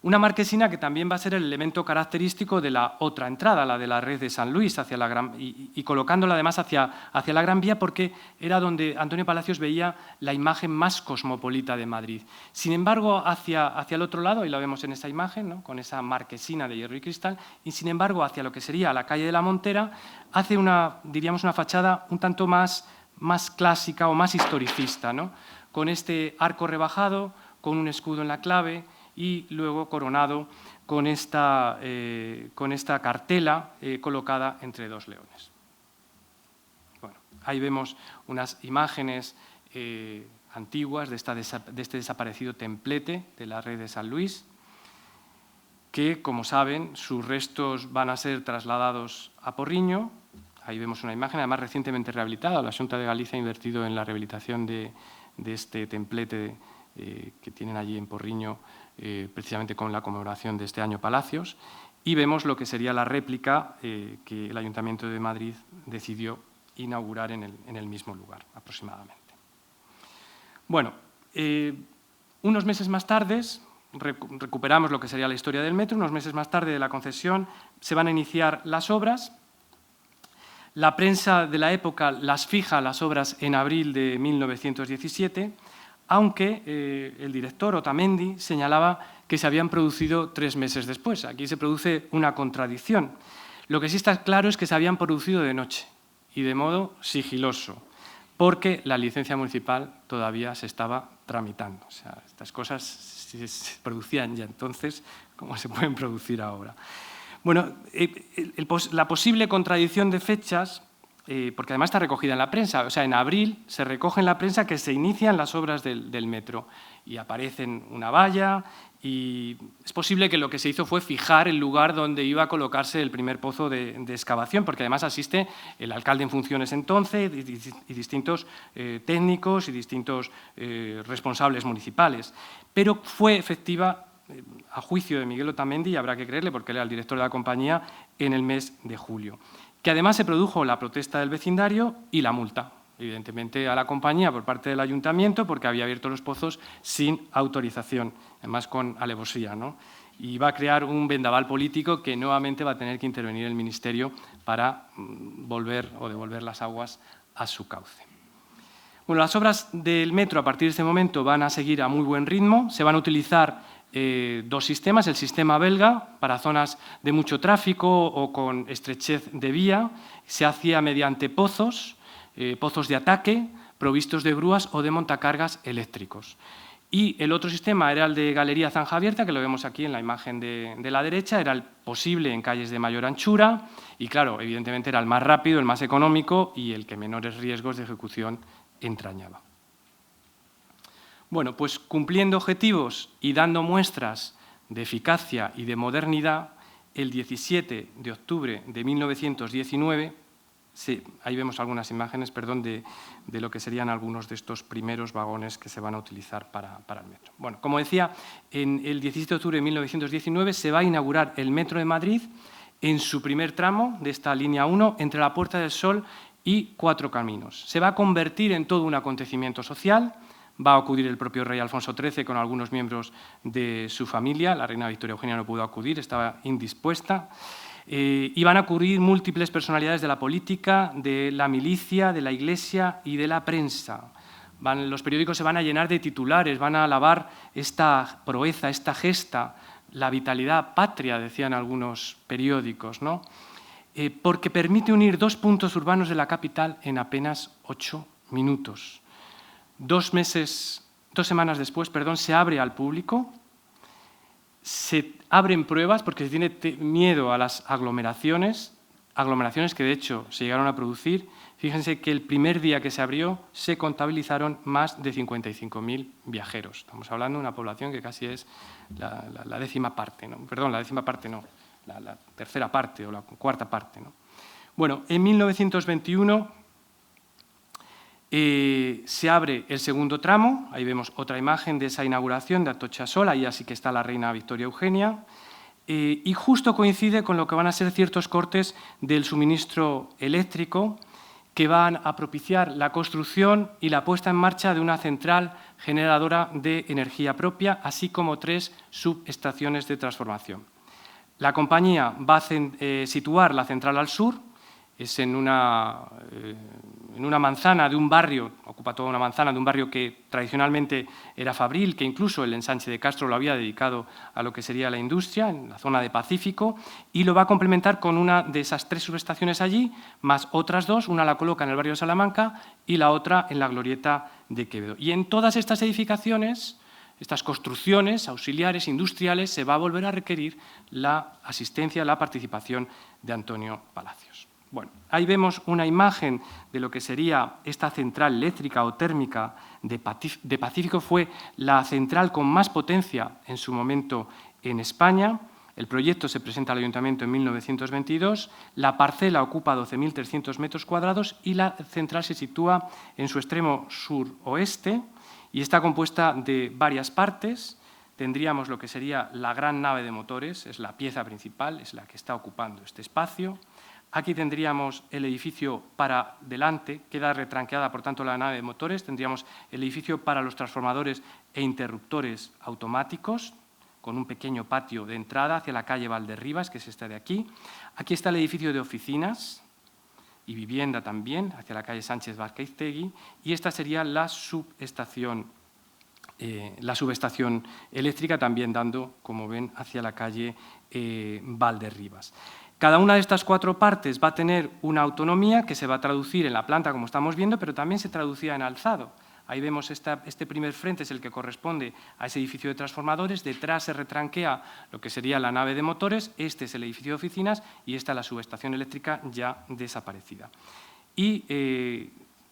Una marquesina que también va a ser el elemento característico de la otra entrada, la de la red de San Luis, hacia la y colocándola además hacia la Gran Vía, porque era donde Antonio Palacios veía la imagen más cosmopolita de Madrid. Sin embargo, hacia el otro lado, y lo vemos en esa imagen, ¿no?, con esa marquesina de hierro y cristal, y sin embargo, hacia lo que sería la calle de la Montera, hace diríamos, una fachada un tanto más clásica o más historicista, ¿no?, con este arco rebajado, con un escudo en la clave y luego coronado con esta cartela colocada entre 2 leones. Bueno, ahí vemos unas imágenes antiguas de este desaparecido templete de la red de San Luis, que, como saben, sus restos van a ser trasladados a Porriño. Ahí vemos una imagen, además recientemente rehabilitada. La Xunta de Galicia ha invertido en la rehabilitación de este templete que tienen allí en Porriño, precisamente con la conmemoración de este año Palacios. Y vemos lo que sería la réplica que el Ayuntamiento de Madrid decidió inaugurar en el mismo lugar, aproximadamente. Bueno, unos meses más tarde, recuperamos lo que sería la historia del metro, unos meses más tarde de la concesión se van a iniciar las obras. La prensa de la época las fija, las obras, en abril de 1917, aunque el director Otamendi señalaba que se habían producido 3 meses después. Aquí se produce una contradicción. Lo que sí está claro es que se habían producido de noche y de modo sigiloso, porque la licencia municipal todavía se estaba tramitando. O sea, estas cosas se producían ya entonces, como se pueden producir ahora. Bueno, la posible contradicción de fechas, porque además está recogida en la prensa, o sea, en abril se recoge en la prensa que se inician las obras del metro y aparecen una valla y es posible que lo que se hizo fue fijar el lugar donde iba a colocarse el primer pozo de excavación, porque además asiste el alcalde en funciones entonces y distintos técnicos y distintos responsables municipales. Pero fue efectiva, a juicio de Miguel Otamendi, y habrá que creerle porque él era el director de la compañía, en el mes de julio. Que además se produjo la protesta del vecindario y la multa, evidentemente a la compañía por parte del ayuntamiento porque había abierto los pozos sin autorización, además con alevosía, ¿no? Y va a crear un vendaval político que nuevamente va a tener que intervenir el Ministerio para volver o devolver las aguas a su cauce. Bueno, las obras del metro a partir de este momento van a seguir a muy buen ritmo, se van a utilizar 2 sistemas, el sistema belga para zonas de mucho tráfico o con estrechez de vía, se hacía mediante pozos de ataque, provistos de grúas o de montacargas eléctricos. Y el otro sistema era el de galería zanja abierta, que lo vemos aquí en la imagen de la derecha, era el posible en calles de mayor anchura y, claro, evidentemente era el más rápido, el más económico y el que menores riesgos de ejecución entrañaba. Bueno, pues cumpliendo objetivos y dando muestras de eficacia y de modernidad, el 17 de octubre de 1919, ahí vemos algunas imágenes, perdón, de lo que serían algunos de estos primeros vagones que se van a utilizar para el metro. Bueno, como decía, en el 17 de octubre de 1919 se va a inaugurar el Metro de Madrid en su primer tramo de esta línea 1 entre la Puerta del Sol y Cuatro Caminos. Se va a convertir en todo un acontecimiento social. Va a acudir el propio rey Alfonso XIII con algunos miembros de su familia. La reina Victoria Eugenia no pudo acudir, estaba indispuesta. Y van a acudir múltiples personalidades de la política, de la milicia, de la Iglesia y de la prensa. Los periódicos se van a llenar de titulares, van a alabar esta proeza, esta gesta, la vitalidad patria, decían algunos periódicos, ¿no? Porque permite unir 2 puntos urbanos de la capital en apenas 8 minutos. 2 semanas después, se abre al público, se abren pruebas porque se tiene miedo a las aglomeraciones que de hecho se llegaron a producir. Fíjense que el primer día que se abrió se contabilizaron más de 55.000 viajeros. Estamos hablando de una población que casi es la décima parte, ¿no? Perdón, la décima parte no, la tercera parte o la cuarta parte, ¿no? Bueno, en 1921 se abre el segundo tramo, ahí vemos otra imagen de esa inauguración de Atocha Sol, ahí así que está la reina Victoria Eugenia, y justo coincide con lo que van a ser ciertos cortes del suministro eléctrico que van a propiciar la construcción y la puesta en marcha de una central generadora de energía propia, así como 3 subestaciones de transformación. La compañía va a situar la central al sur, es en una manzana de un barrio, ocupa toda una manzana de un barrio que tradicionalmente era fabril, que incluso el ensanche de Castro lo había dedicado a lo que sería la industria, en la zona de Pacífico, y lo va a complementar con una de esas 3 subestaciones allí, más otras 2, una la coloca en el barrio de Salamanca y la otra en la glorieta de Quevedo. Y en todas estas edificaciones, estas construcciones auxiliares, industriales, se va a volver a requerir la asistencia, la participación de Antonio Palacios. Bueno, ahí vemos una imagen de lo que sería esta central eléctrica o térmica de Pacífico. Fue la central con más potencia en su momento en España. El proyecto se presenta al Ayuntamiento en 1922. La parcela ocupa 12.300 metros cuadrados y la central se sitúa en su extremo suroeste y está compuesta de varias partes. Tendríamos lo que sería la gran nave de motores, es la pieza principal, es la que está ocupando este espacio. Aquí tendríamos el edificio para delante, queda retranqueada por tanto la nave de motores, tendríamos el edificio para los transformadores e interruptores automáticos, con un pequeño patio de entrada hacia la calle Valderribas, que es esta de aquí. Aquí está el edificio de oficinas y vivienda también, hacia la calle Sánchez Vázquez-Tegui, y esta sería la subestación eléctrica, también dando, como ven, hacia la calle Valderribas. Cada una de estas 4 partes va a tener una autonomía que se va a traducir en la planta, como estamos viendo, pero también se traducía en alzado. Ahí vemos este primer frente es el que corresponde a ese edificio de transformadores, detrás se retranquea lo que sería la nave de motores, este es el edificio de oficinas y esta es la subestación eléctrica ya desaparecida. Y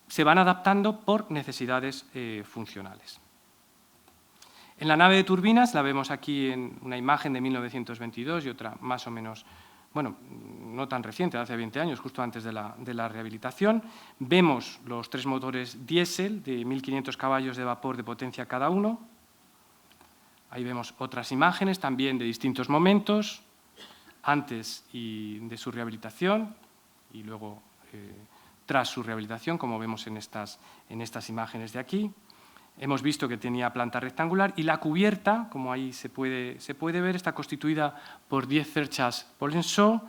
se van adaptando por necesidades funcionales. En la nave de turbinas, la vemos aquí en una imagen de 1922 y otra más o menos, bueno, no tan reciente, hace 20 años, justo antes de la rehabilitación. Vemos los 3 motores diésel de 1.500 caballos de vapor de potencia cada uno. Ahí vemos otras imágenes también de distintos momentos, antes de su rehabilitación y luego tras su rehabilitación, como vemos en estas imágenes de aquí. Hemos visto que tenía planta rectangular y la cubierta, como ahí se puede ver, está constituida por 10 cerchas Polenshaw,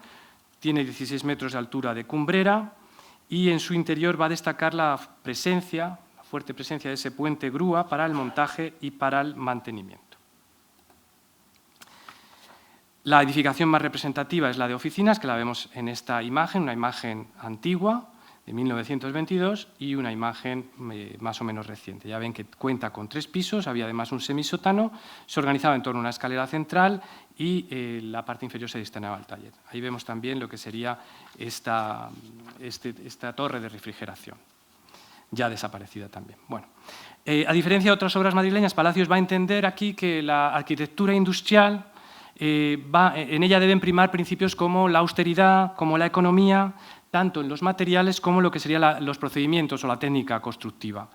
tiene 16 metros de altura de cumbrera y en su interior va a destacar la fuerte presencia de ese puente grúa para el montaje y para el mantenimiento. La edificación más representativa es la de oficinas, que la vemos en esta imagen, una imagen antigua, de 1922 y una imagen más o menos reciente. Ya ven que cuenta con 3 pisos, había además un semisótano, se organizaba en torno a una escalera central y la parte inferior se destinaba al taller. Ahí vemos también lo que sería esta torre de refrigeración, ya desaparecida también. Bueno, a diferencia de otras obras madrileñas, Palacios va a entender aquí que la arquitectura industrial, en ella deben primar principios como la austeridad, como la economía, tanto en los materiales como en lo que serían los procedimientos o la técnica constructiva,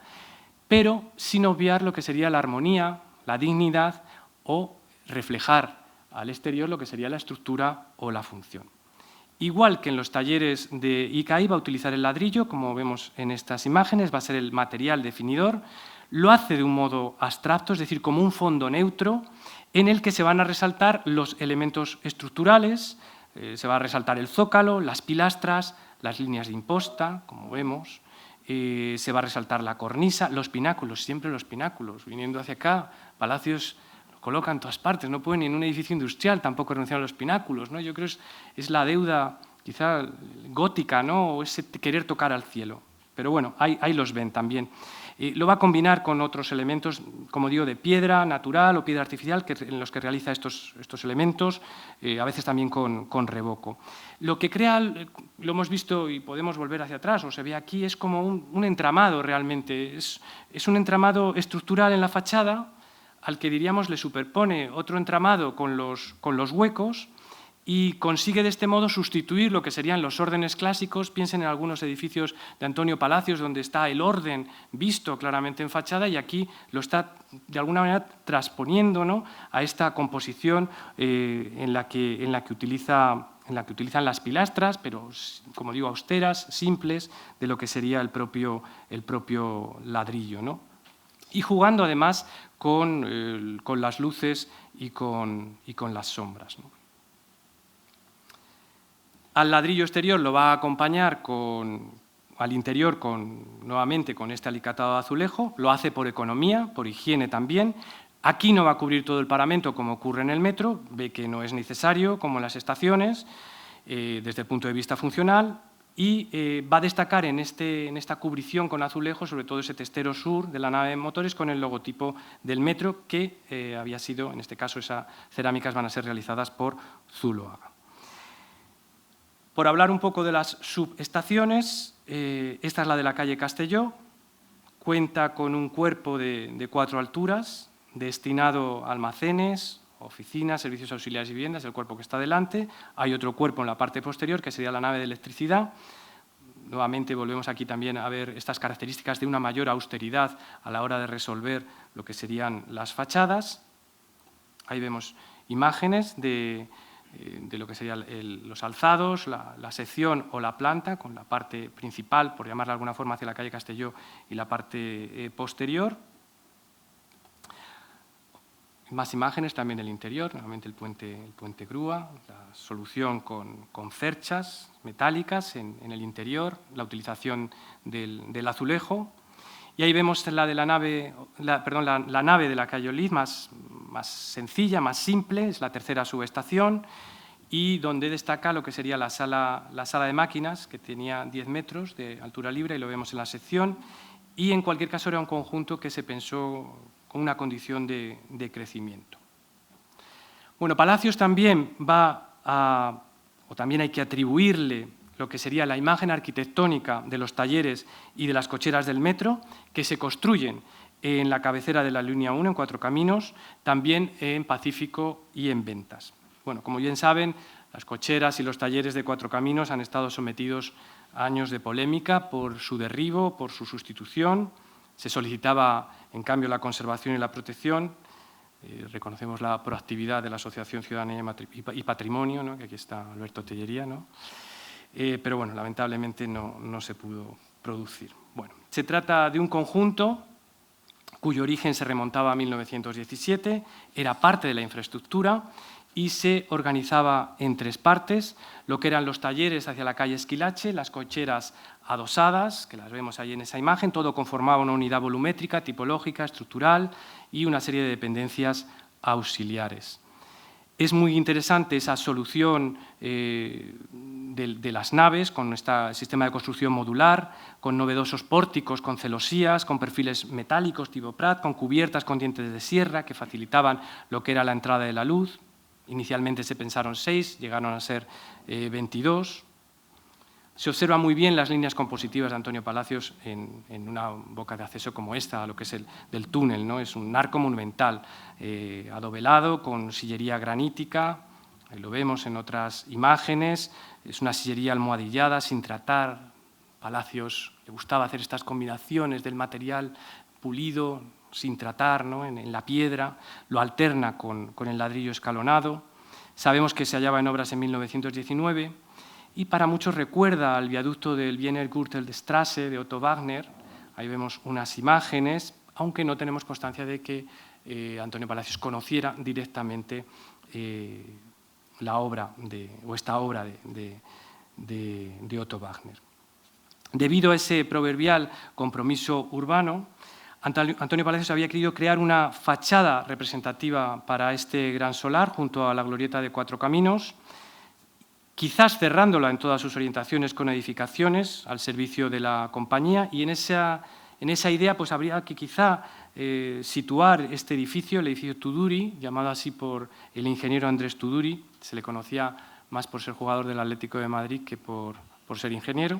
pero sin obviar lo que sería la armonía, la dignidad o reflejar al exterior lo que sería la estructura o la función. Igual que en los talleres de ICAI va a utilizar el ladrillo, como vemos en estas imágenes, va a ser el material definidor, lo hace de un modo abstracto, es decir, como un fondo neutro, en el que se van a resaltar los elementos estructurales, se va a resaltar el zócalo, las pilastras, las líneas de imposta, como vemos, se va a resaltar la cornisa, los pináculos, siempre los pináculos. Viniendo hacia acá, Palacios lo coloca en todas partes, no pueden ni en un edificio industrial tampoco renunciar a los pináculos, ¿no? Yo creo que es la deuda quizá gótica, ¿no? O ese querer tocar al cielo. Pero bueno, ahí los ven también. Lo va a combinar con otros elementos, como digo, de piedra natural o piedra artificial, en los que realiza estos elementos, a veces también con revoco. Lo que crea, lo hemos visto y podemos volver hacia atrás, o se ve aquí, es como un entramado realmente. Es un entramado estructural en la fachada, al que diríamos le superpone otro entramado con los huecos, y consigue de este modo sustituir lo que serían los órdenes clásicos. Piensen en algunos edificios de Antonio Palacios donde está el orden visto claramente en fachada y aquí lo está de alguna manera transponiendo, ¿no?, a esta composición en la que utilizan las pilastras, pero, como digo, austeras, simples, de lo que sería el propio ladrillo, ¿no? Y jugando además con las luces y con las sombras, ¿no? Al ladrillo exterior lo va a acompañar al interior nuevamente con este alicatado de azulejo, lo hace por economía, por higiene también. Aquí no va a cubrir todo el paramento como ocurre en el metro, ve que no es necesario como en las estaciones, desde el punto de vista funcional, y va a destacar en esta cubrición con azulejo sobre todo ese testero sur de la nave de motores con el logotipo del metro que había sido, en este caso esas cerámicas van a ser realizadas por Zuloaga. Por hablar un poco de las subestaciones, esta es la de la calle Castelló, cuenta con un cuerpo de 4 alturas, destinado a almacenes, oficinas, servicios auxiliares y viviendas, el cuerpo que está delante. Hay otro cuerpo en la parte posterior, que sería la nave de electricidad. Nuevamente volvemos aquí también a ver estas características de una mayor austeridad a la hora de resolver lo que serían las fachadas. Ahí vemos imágenes de lo que serían los alzados, la sección o la planta, con la parte principal, por llamarla de alguna forma, hacia la calle Castelló y la parte posterior. Más imágenes también del interior, nuevamente el puente grúa, la solución con cerchas metálicas en el interior, la utilización del azulejo. Y ahí vemos la nave de la calle Olid, más sencilla, más simple, es la tercera subestación, y donde destaca lo que sería la sala de máquinas, que tenía 10 metros de altura libre, y lo vemos en la sección, y en cualquier caso era un conjunto que se pensó con una condición de crecimiento. Bueno, Palacios también también hay que atribuirle lo que sería la imagen arquitectónica de los talleres y de las cocheras del metro, que se construyen en la cabecera de la línea 1, en Cuatro Caminos, también en Pacífico y en Ventas. Bueno, como bien saben, las cocheras y los talleres de Cuatro Caminos han estado sometidos a años de polémica por su derribo, por su sustitución. Se solicitaba, en cambio, la conservación y la protección. Reconocemos la proactividad de la Asociación Ciudadanía y Patrimonio, ¿no? Que aquí está Alberto Tellería, ¿no? Pero bueno, lamentablemente no se pudo producir. Bueno, se trata de un conjunto cuyo origen se remontaba a 1917, era parte de la infraestructura y se organizaba en 3 partes, lo que eran los talleres hacia la calle Esquilache, las cocheras adosadas, que las vemos ahí en esa imagen, todo conformaba una unidad volumétrica, tipológica, estructural y una serie de dependencias auxiliares. Es muy interesante esa solución de las naves con este sistema de construcción modular, con novedosos pórticos, con celosías, con perfiles metálicos tipo Prat, con cubiertas con dientes de sierra que facilitaban lo que era la entrada de la luz. Inicialmente se pensaron 6, llegaron a ser 22. Se observan muy bien las líneas compositivas de Antonio Palacios en una boca de acceso como esta, a lo que es del túnel, ¿no? Es un arco monumental adovelado con sillería granítica, ahí lo vemos en otras imágenes, es una sillería almohadillada sin tratar. Palacios le gustaba hacer estas combinaciones del material pulido, sin tratar, ¿no? en la piedra, lo alterna con el ladrillo escalonado. Sabemos que se hallaba en obras en 1919 y para muchos recuerda al viaducto del Wiener Gürtelstraße de Otto Wagner. Ahí vemos unas imágenes, aunque no tenemos constancia de que Antonio Palacios conociera directamente esta obra de Otto Wagner. Debido a ese proverbial compromiso urbano, Antonio Palacios había querido crear una fachada representativa para este gran solar junto a la glorieta de Cuatro Caminos, quizás cerrándola en todas sus orientaciones con edificaciones al servicio de la compañía, y en esa idea pues habría que quizá situar este edificio, el edificio Tuduri, llamado así por el ingeniero Andrés Tuduri. Se le conocía más por ser jugador del Atlético de Madrid que por ser ingeniero.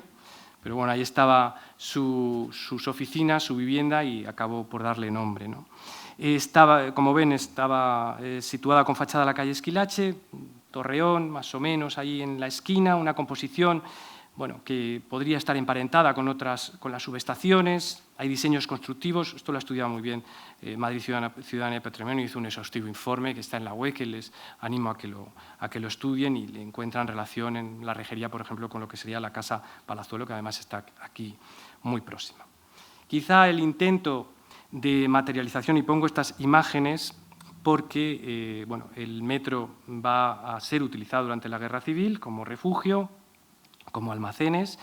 Pero bueno, ahí estaba sus oficinas, su vivienda, y acabó por darle nombre, ¿no? Como ven, estaba situada con fachada a la calle Esquilache, torreón, más o menos, ahí en la esquina, una composición bueno, que podría estar emparentada con las subestaciones. Hay diseños constructivos, esto lo ha estudiado muy bien Madrid Ciudadanía y Patrimonio, hizo un exhaustivo informe que está en la web, que les animo a que lo estudien y le encuentran relación en la rejería, por ejemplo, con lo que sería la Casa Palazuelo, que además está aquí muy próxima. Quizá el intento de materialización, y pongo estas imágenes porque bueno, el metro va a ser utilizado durante la Guerra Civil como refugio, como almacenes,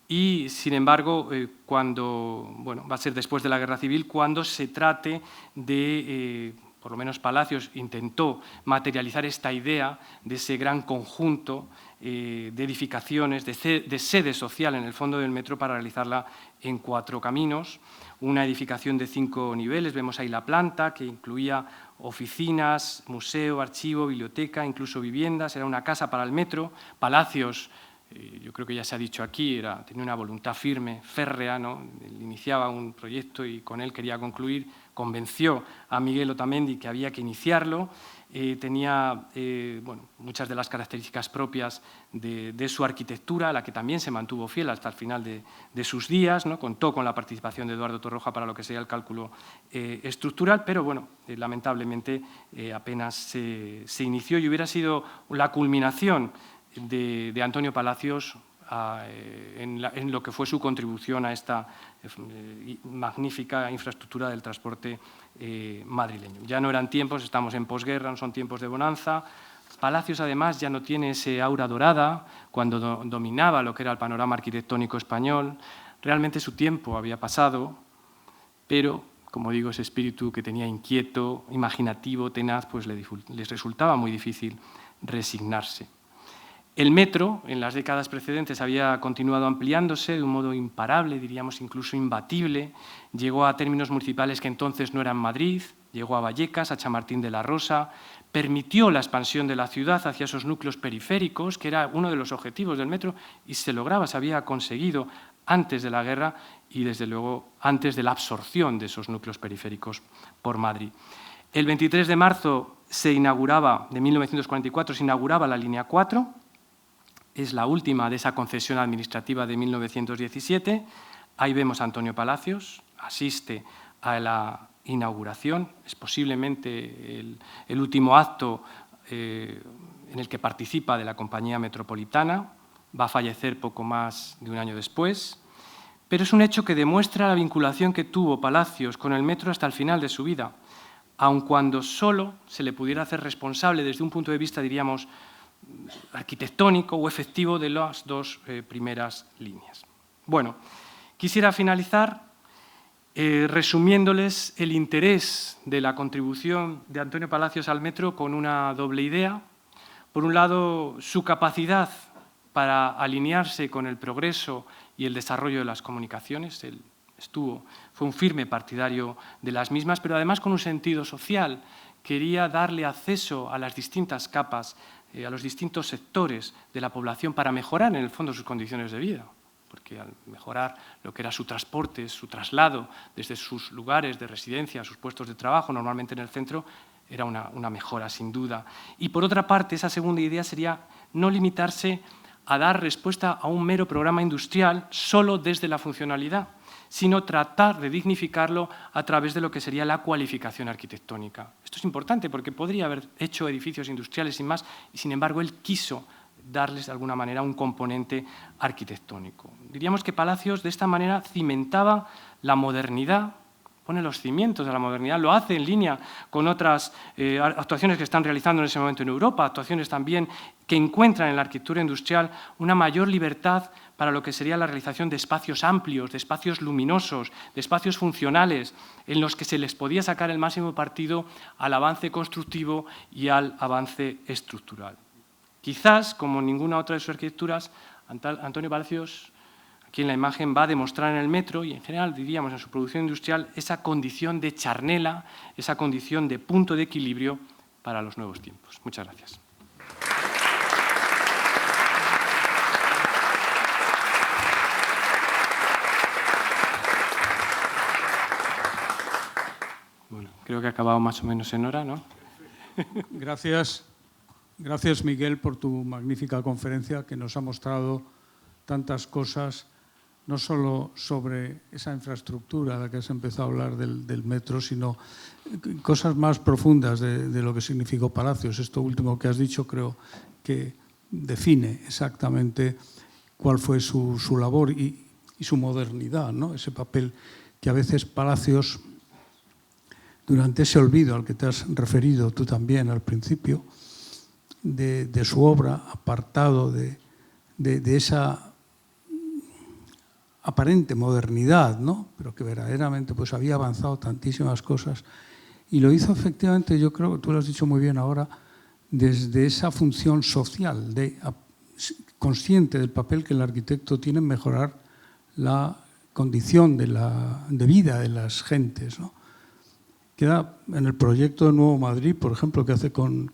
y sin embargo va a ser después de la Guerra Civil cuando se trate de, por lo menos Palacios intentó materializar esta idea de ese gran conjunto de edificaciones, de sede social en el fondo del metro, para realizarla en Cuatro Caminos, una edificación de 5 niveles. Vemos ahí la planta, que incluía oficinas, museo, archivo, biblioteca, incluso viviendas. Era una casa para el metro. Palacios, yo creo que ya se ha dicho aquí, tenía una voluntad firme, férrea, ¿no? Él iniciaba un proyecto y con él quería concluir, convenció a Miguel Otamendi que había que iniciarlo. Tenía bueno, muchas de las características propias de su arquitectura, a la que también se mantuvo fiel hasta el final de sus días, ¿no? Contó con la participación de Eduardo Torroja para lo que sería el cálculo estructural, pero bueno, lamentablemente apenas se inició, y hubiera sido la culminación de Antonio Palacios en lo que fue su contribución a esta magnífica infraestructura del transporte madrileño. Ya no eran tiempos, estamos en posguerra, no son tiempos de bonanza. Palacios, además, ya no tiene ese aura dorada cuando dominaba lo que era el panorama arquitectónico español. Realmente su tiempo había pasado, pero, como digo, ese espíritu que tenía inquieto, imaginativo, tenaz, pues les resultaba muy difícil resignarse. El metro, en las décadas precedentes, había continuado ampliándose de un modo imparable, diríamos incluso imbatible. Llegó a términos municipales que entonces no eran Madrid, llegó a Vallecas, a Chamartín de la Rosa, permitió la expansión de la ciudad hacia esos núcleos periféricos, que era uno de los objetivos del metro, y se lograba, se había conseguido antes de la guerra y, desde luego, antes de la absorción de esos núcleos periféricos por Madrid. El 23 de marzo de 1944 se inauguraba la línea 4, es la última de esa concesión administrativa de 1917. Ahí vemos a Antonio Palacios, asiste a la inauguración, es posiblemente el último acto en el que participa de la compañía metropolitana, va a fallecer poco más de un año después, pero es un hecho que demuestra la vinculación que tuvo Palacios con el metro hasta el final de su vida, aun cuando solo se le pudiera hacer responsable desde un punto de vista, diríamos, arquitectónico o efectivo de las dos primeras líneas. Bueno, quisiera finalizar resumiéndoles el interés de la contribución de Antonio Palacios al metro con una doble idea. Por un lado, su capacidad para alinearse con el progreso y el desarrollo de las comunicaciones. Él fue un firme partidario de las mismas, pero además con un sentido social. Quería darle acceso a las distintas capas, a los distintos sectores de la población para mejorar, en el fondo, sus condiciones de vida. Porque al mejorar lo que era su transporte, su traslado desde sus lugares de residencia a sus puestos de trabajo, normalmente en el centro, era una mejora, sin duda. Y, por otra parte, esa segunda idea sería no limitarse a dar respuesta a un mero programa industrial solo desde la funcionalidad, sino tratar de dignificarlo a través de lo que sería la cualificación arquitectónica. Esto es importante porque podría haber hecho edificios industriales sin más, y sin embargo él quiso darles de alguna manera un componente arquitectónico. Diríamos que Palacios de esta manera cimentaba la modernidad, pone los cimientos de la modernidad, lo hace en línea con otras actuaciones que están realizando en ese momento en Europa, actuaciones también que encuentran en la arquitectura industrial una mayor libertad para lo que sería la realización de espacios amplios, de espacios luminosos, de espacios funcionales, en los que se les podía sacar el máximo partido al avance constructivo y al avance estructural. Quizás, como ninguna otra de sus arquitecturas, Antonio Palacios, aquí en la imagen, va a demostrar en el metro y en general, diríamos, en su producción industrial, esa condición de charnela, esa condición de punto de equilibrio para los nuevos tiempos. Muchas gracias. Bueno, creo que ha acabado más o menos en hora, ¿no? Gracias, Miguel, por tu magnífica conferencia que nos ha mostrado tantas cosas, no solo sobre esa infraestructura de la que has empezado a hablar del metro, sino cosas más profundas de lo que significó Palacios. Esto último que has dicho creo que define exactamente cuál fue su labor y su modernidad, ¿no? Ese papel que a veces Palacios, durante ese olvido al que te has referido tú también al principio, de su obra, apartado de esa aparente modernidad, ¿no? Pero que verdaderamente pues, había avanzado tantísimas cosas. Y lo hizo efectivamente, yo creo que tú lo has dicho muy bien ahora, desde esa función social, consciente del papel que el arquitecto tiene en mejorar la condición de vida de las gentes, ¿no? Queda en el proyecto de Nuevo Madrid, por ejemplo, que hace con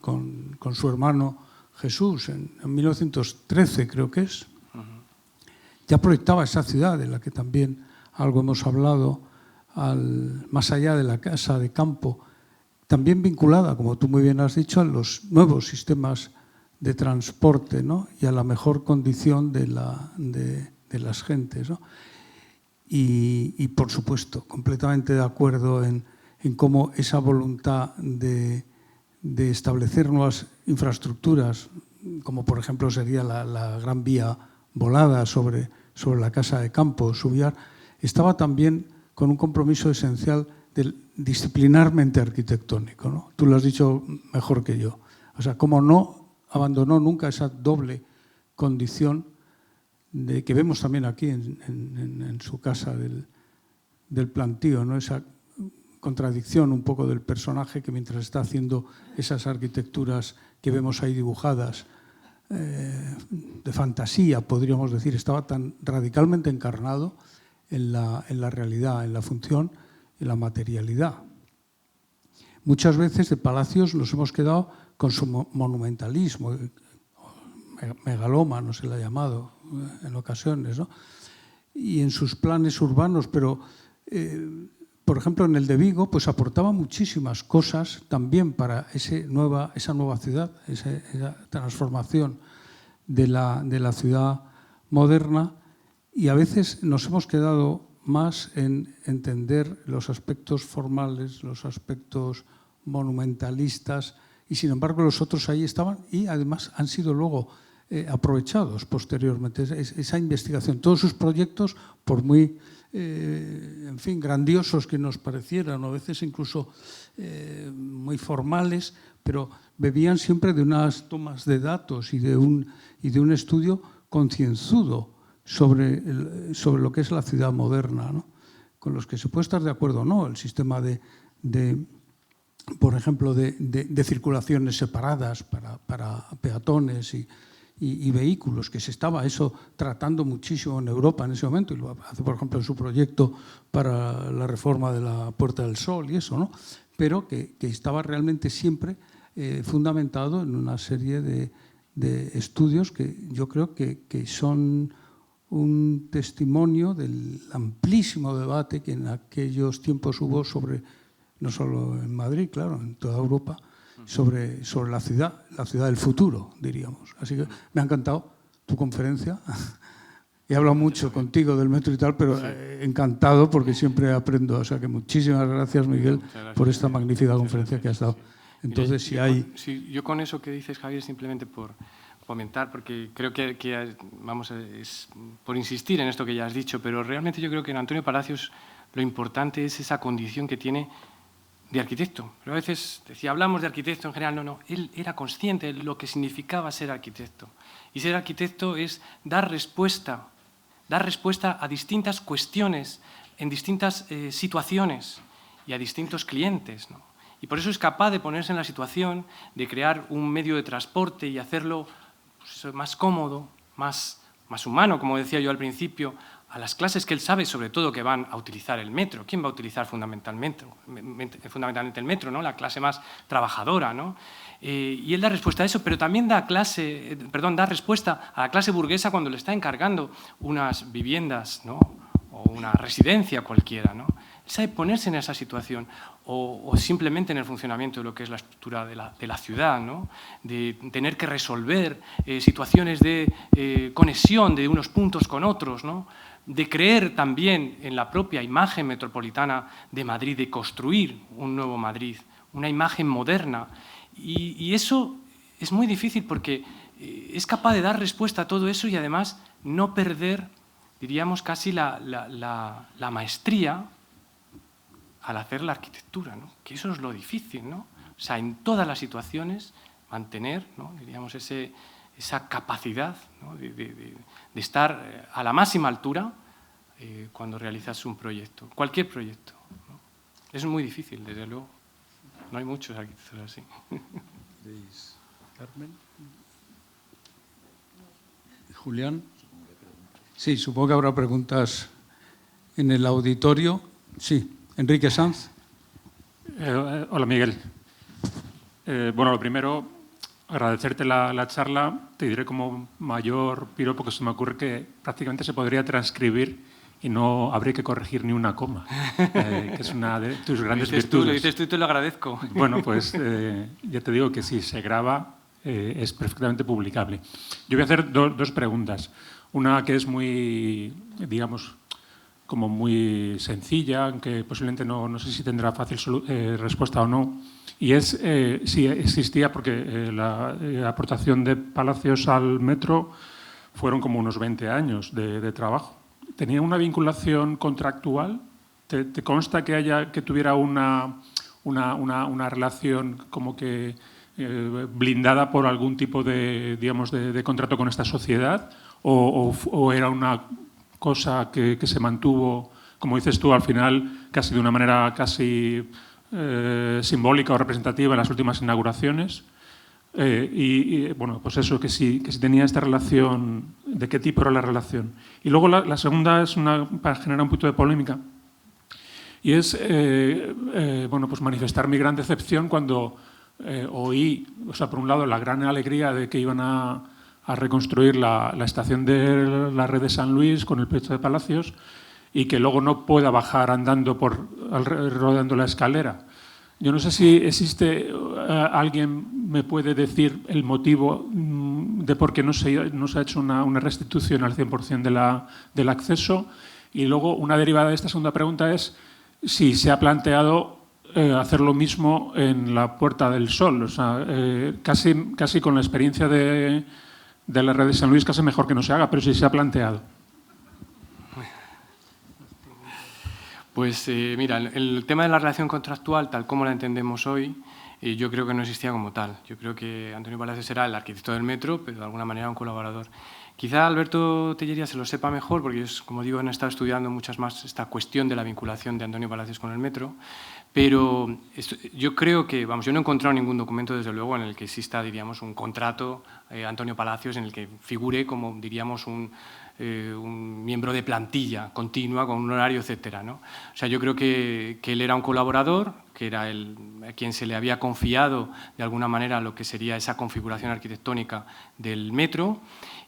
su hermano Jesús, en 1913 creo que es. Ya proyectaba esa ciudad, de la que también algo hemos hablado, más allá de la casa de campo, también vinculada, como tú muy bien has dicho, a los nuevos sistemas de transporte, ¿no? Y a la mejor condición de las gentes, ¿no? Y, por supuesto, completamente de acuerdo en cómo esa voluntad de establecer nuevas infraestructuras, como por ejemplo sería la Gran Vía volada sobre la casa de campo, Subiar, estaba también con un compromiso esencial del disciplinarmente arquitectónico, ¿no? Tú lo has dicho mejor que yo. O sea, cómo no abandonó nunca esa doble condición que vemos también aquí en su casa del plantío, ¿no? Esa contradicción un poco del personaje que mientras está haciendo esas arquitecturas que vemos ahí dibujadas, de fantasía, podríamos decir, estaba tan radicalmente encarnado en la realidad, en la función, en la materialidad. Muchas veces de palacios nos hemos quedado con su monumentalismo, megalómano se le ha llamado en ocasiones, ¿no? Y en sus planes urbanos, pero por ejemplo en el de Vigo pues aportaba muchísimas cosas también para esa nueva ciudad, esa transformación de la ciudad moderna, y a veces nos hemos quedado más en entender los aspectos formales, los aspectos monumentalistas, y sin embargo los otros ahí estaban y además han sido luego aprovechados posteriormente. Esa investigación, todos sus proyectos, por muy en fin, grandiosos que nos parecieran, o a veces incluso muy formales, pero bebían siempre de unas tomas de datos y de un estudio concienzudo sobre lo que es la ciudad moderna, ¿no? Con los que se puede estar de acuerdo o no. El sistema por ejemplo, de circulaciones separadas para peatones y vehículos, que se estaba eso tratando muchísimo en Europa en ese momento, y lo hace, por ejemplo, en su proyecto para la reforma de la Puerta del Sol y eso, ¿no? Pero que estaba realmente siempre fundamentado en una serie de estudios que yo creo que son un testimonio del amplísimo debate que en aquellos tiempos hubo sobre, no solo en Madrid, claro, en toda Europa, sobre la ciudad del futuro, diríamos. Así que me ha encantado tu conferencia. He hablado mucho contigo del metro y tal, pero encantado porque siempre aprendo. O sea que muchísimas gracias, Miguel, por esta magnífica conferencia que has dado. Entonces, si hay... Sí, yo con eso que dices, Javier, simplemente por comentar, porque creo que vamos, es por insistir en esto que ya has dicho, pero realmente yo creo que en Antonio Palacios lo importante es esa condición que tiene de arquitecto. Pero a veces hablamos de arquitecto en general, no, él era consciente de lo que significaba ser arquitecto. Y ser arquitecto es dar respuesta a distintas cuestiones, en distintas situaciones y a distintos clientes, ¿no? Y por eso es capaz de ponerse en la situación de crear un medio de transporte y hacerlo pues, más cómodo, más humano, como decía yo al principio, a las clases que él sabe, sobre todo, que van a utilizar el metro. ¿Quién va a utilizar fundamentalmente el metro, ¿no? La clase más trabajadora, ¿no? Y él da respuesta a eso, pero también da respuesta a la clase burguesa cuando le está encargando unas viviendas, ¿no? O una residencia cualquiera, ¿no? Él sabe ponerse en esa situación, o simplemente en el funcionamiento de lo que es la estructura de la ciudad, ¿no? De tener que resolver situaciones de conexión de unos puntos con otros, ¿no? De creer también en la propia imagen metropolitana de Madrid, de construir un nuevo Madrid, una imagen moderna. Y eso es muy difícil porque es capaz de dar respuesta a todo eso y además no perder, diríamos, casi la maestría al hacer la arquitectura, ¿no? Que eso es lo difícil, ¿no? O sea, en todas las situaciones mantener, ¿no? Diríamos, esa capacidad, ¿no? de estar a la máxima altura cuando realizas un proyecto, cualquier proyecto, ¿no? Es muy difícil, desde luego. No hay muchos arquitectos así. Carmen. Julián. Sí, supongo que habrá preguntas en el auditorio. Sí, Enrique Sanz. Hola, Miguel. Bueno, lo primero, agradecerte la charla. Te diré como mayor piropo que se me ocurre que prácticamente se podría transcribir y no habría que corregir ni una coma, que es una de tus grandes virtudes. Lo dices tú y te lo agradezco. Bueno, pues ya te digo que si se graba es perfectamente publicable. Yo voy a hacer dos preguntas. Una que es muy, digamos, como muy sencilla, aunque posiblemente no sé si tendrá fácil respuesta o no, y es si existía, porque la aportación de Palacios al metro fueron como unos 20 años de trabajo. ¿Tenía una vinculación contractual? ¿Te consta que tuviera una relación como que blindada por algún tipo de, digamos, de contrato con esta sociedad? ¿O era una cosa que se mantuvo, como dices tú, al final, casi de una manera casi simbólica o representativa en las últimas inauguraciones? Bueno, pues eso, que si tenía esta relación, ¿de qué tipo era la relación? Y luego la segunda es para generar un poquito de polémica, y es bueno, pues manifestar mi gran decepción cuando oí, o sea, por un lado, la gran alegría de que iban a reconstruir la estación de la red de San Luis con el proyecto de Palacios, y que luego no pueda bajar andando rodeando la escalera. Yo no sé si existe, alguien me puede decir el motivo de por qué no se ha hecho una restitución al 100% del acceso. Y luego, una derivada de esta segunda pregunta es si se ha planteado hacer lo mismo en la Puerta del Sol. O sea, casi con la experiencia de la red de San Luis, casi mejor que no se haga, pero sí se ha planteado. Pues mira, el tema de la relación contractual, tal como la entendemos hoy, yo creo que no existía como tal. Yo creo que Antonio Palacios era el arquitecto del metro, pero de alguna manera un colaborador. Quizá Alberto Tellería se lo sepa mejor, porque ellos, como digo, han estado estudiando muchas más esta cuestión de la vinculación de Antonio Palacios con el metro, pero yo creo que, vamos, yo no he encontrado ningún documento, desde luego, en el que exista, diríamos, un contrato Antonio Palacios en el que figure como, diríamos, un miembro de plantilla continua, con un horario, etcétera, ¿no? O sea, yo creo que él era un colaborador, que era a quien se le había confiado, de alguna manera, lo que sería esa configuración arquitectónica del metro.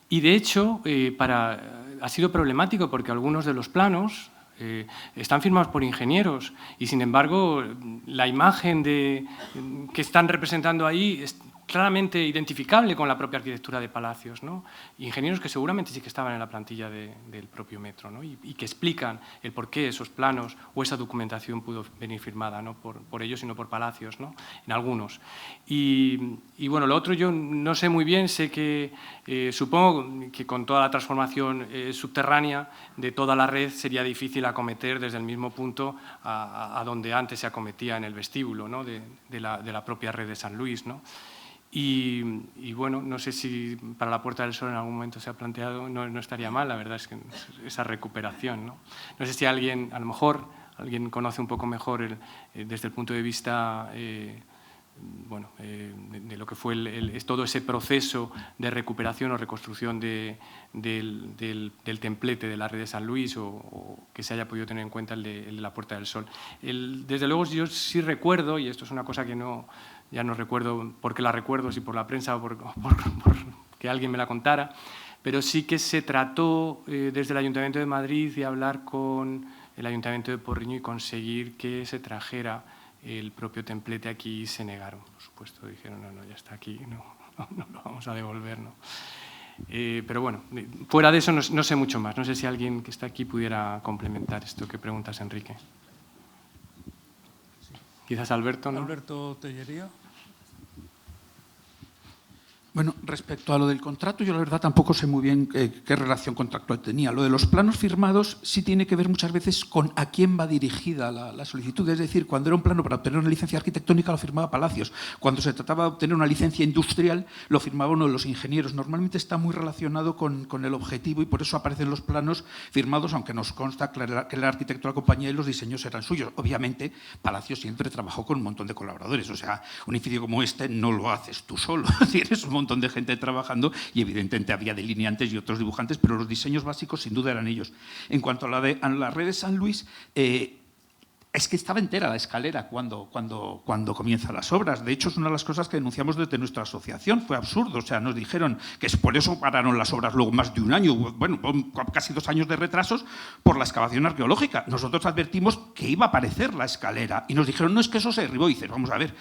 Y, de hecho, ha sido problemático porque algunos de los planos están firmados por ingenieros y, sin embargo, la imagen que están representando ahí es claramente identificable con la propia arquitectura de Palacios, ¿no? Ingenieros que seguramente sí que estaban en la plantilla del propio metro, ¿no? y que explican el por qué esos planos o esa documentación pudo venir firmada, no por ellos, sino por Palacios, ¿no? En algunos. Y bueno, lo otro yo no sé muy bien, sé que supongo que con toda la transformación subterránea de toda la red sería difícil acometer desde el mismo punto a donde antes se acometía en el vestíbulo, ¿no? de la propia red de San Luis, ¿no? Y bueno, no sé si para la Puerta del Sol en algún momento se ha planteado, no estaría mal, la verdad es que esa recuperación, ¿no? No sé si alguien, a lo mejor, alguien conoce un poco mejor desde el punto de vista bueno, de lo que fue todo ese proceso de recuperación o reconstrucción del templete de la red de San Luis o que se haya podido tener en cuenta el de la Puerta del Sol. Desde luego yo sí recuerdo, y esto es una cosa que ya no recuerdo por qué la recuerdo, si por la prensa o por que alguien me la contara, pero sí que se trató desde el Ayuntamiento de Madrid de hablar con el Ayuntamiento de Porriño y conseguir que se trajera el propio templete aquí, y se negaron, por supuesto. Dijeron, no, ya está aquí, no lo vamos a devolver, ¿no? Pero bueno, fuera de eso no sé mucho más. No sé si alguien que está aquí pudiera complementar esto que preguntas, Enrique. Quizás Alberto, ¿no? Alberto Tellería. Bueno, respecto a lo del contrato, yo la verdad tampoco sé muy bien qué relación contractual tenía. Lo de los planos firmados sí tiene que ver muchas veces con a quién va dirigida la solicitud. Es decir, cuando era un plano para obtener una licencia arquitectónica lo firmaba Palacios. Cuando se trataba de obtener una licencia industrial lo firmaba uno de los ingenieros. Normalmente está muy relacionado con el objetivo y por eso aparecen los planos firmados, aunque nos consta que el arquitecto de la compañía y los diseños eran suyos. Obviamente, Palacios siempre trabajó con un montón de colaboradores. O sea, un edificio como este no lo haces tú solo. Tienes un montón de gente trabajando y evidentemente había delineantes y otros dibujantes, pero los diseños básicos sin duda eran ellos. En cuanto a la red de San Luis, es que estaba entera la escalera cuando comienzan las obras. De hecho, es una de las cosas que denunciamos desde nuestra asociación. Fue absurdo. O sea, nos dijeron que es por eso pararon las obras luego más de un año, bueno, casi 2 años de retrasos por la excavación arqueológica. Nosotros advertimos que iba a aparecer la escalera y nos dijeron, no, es que eso se derribó. Y dices, vamos a ver,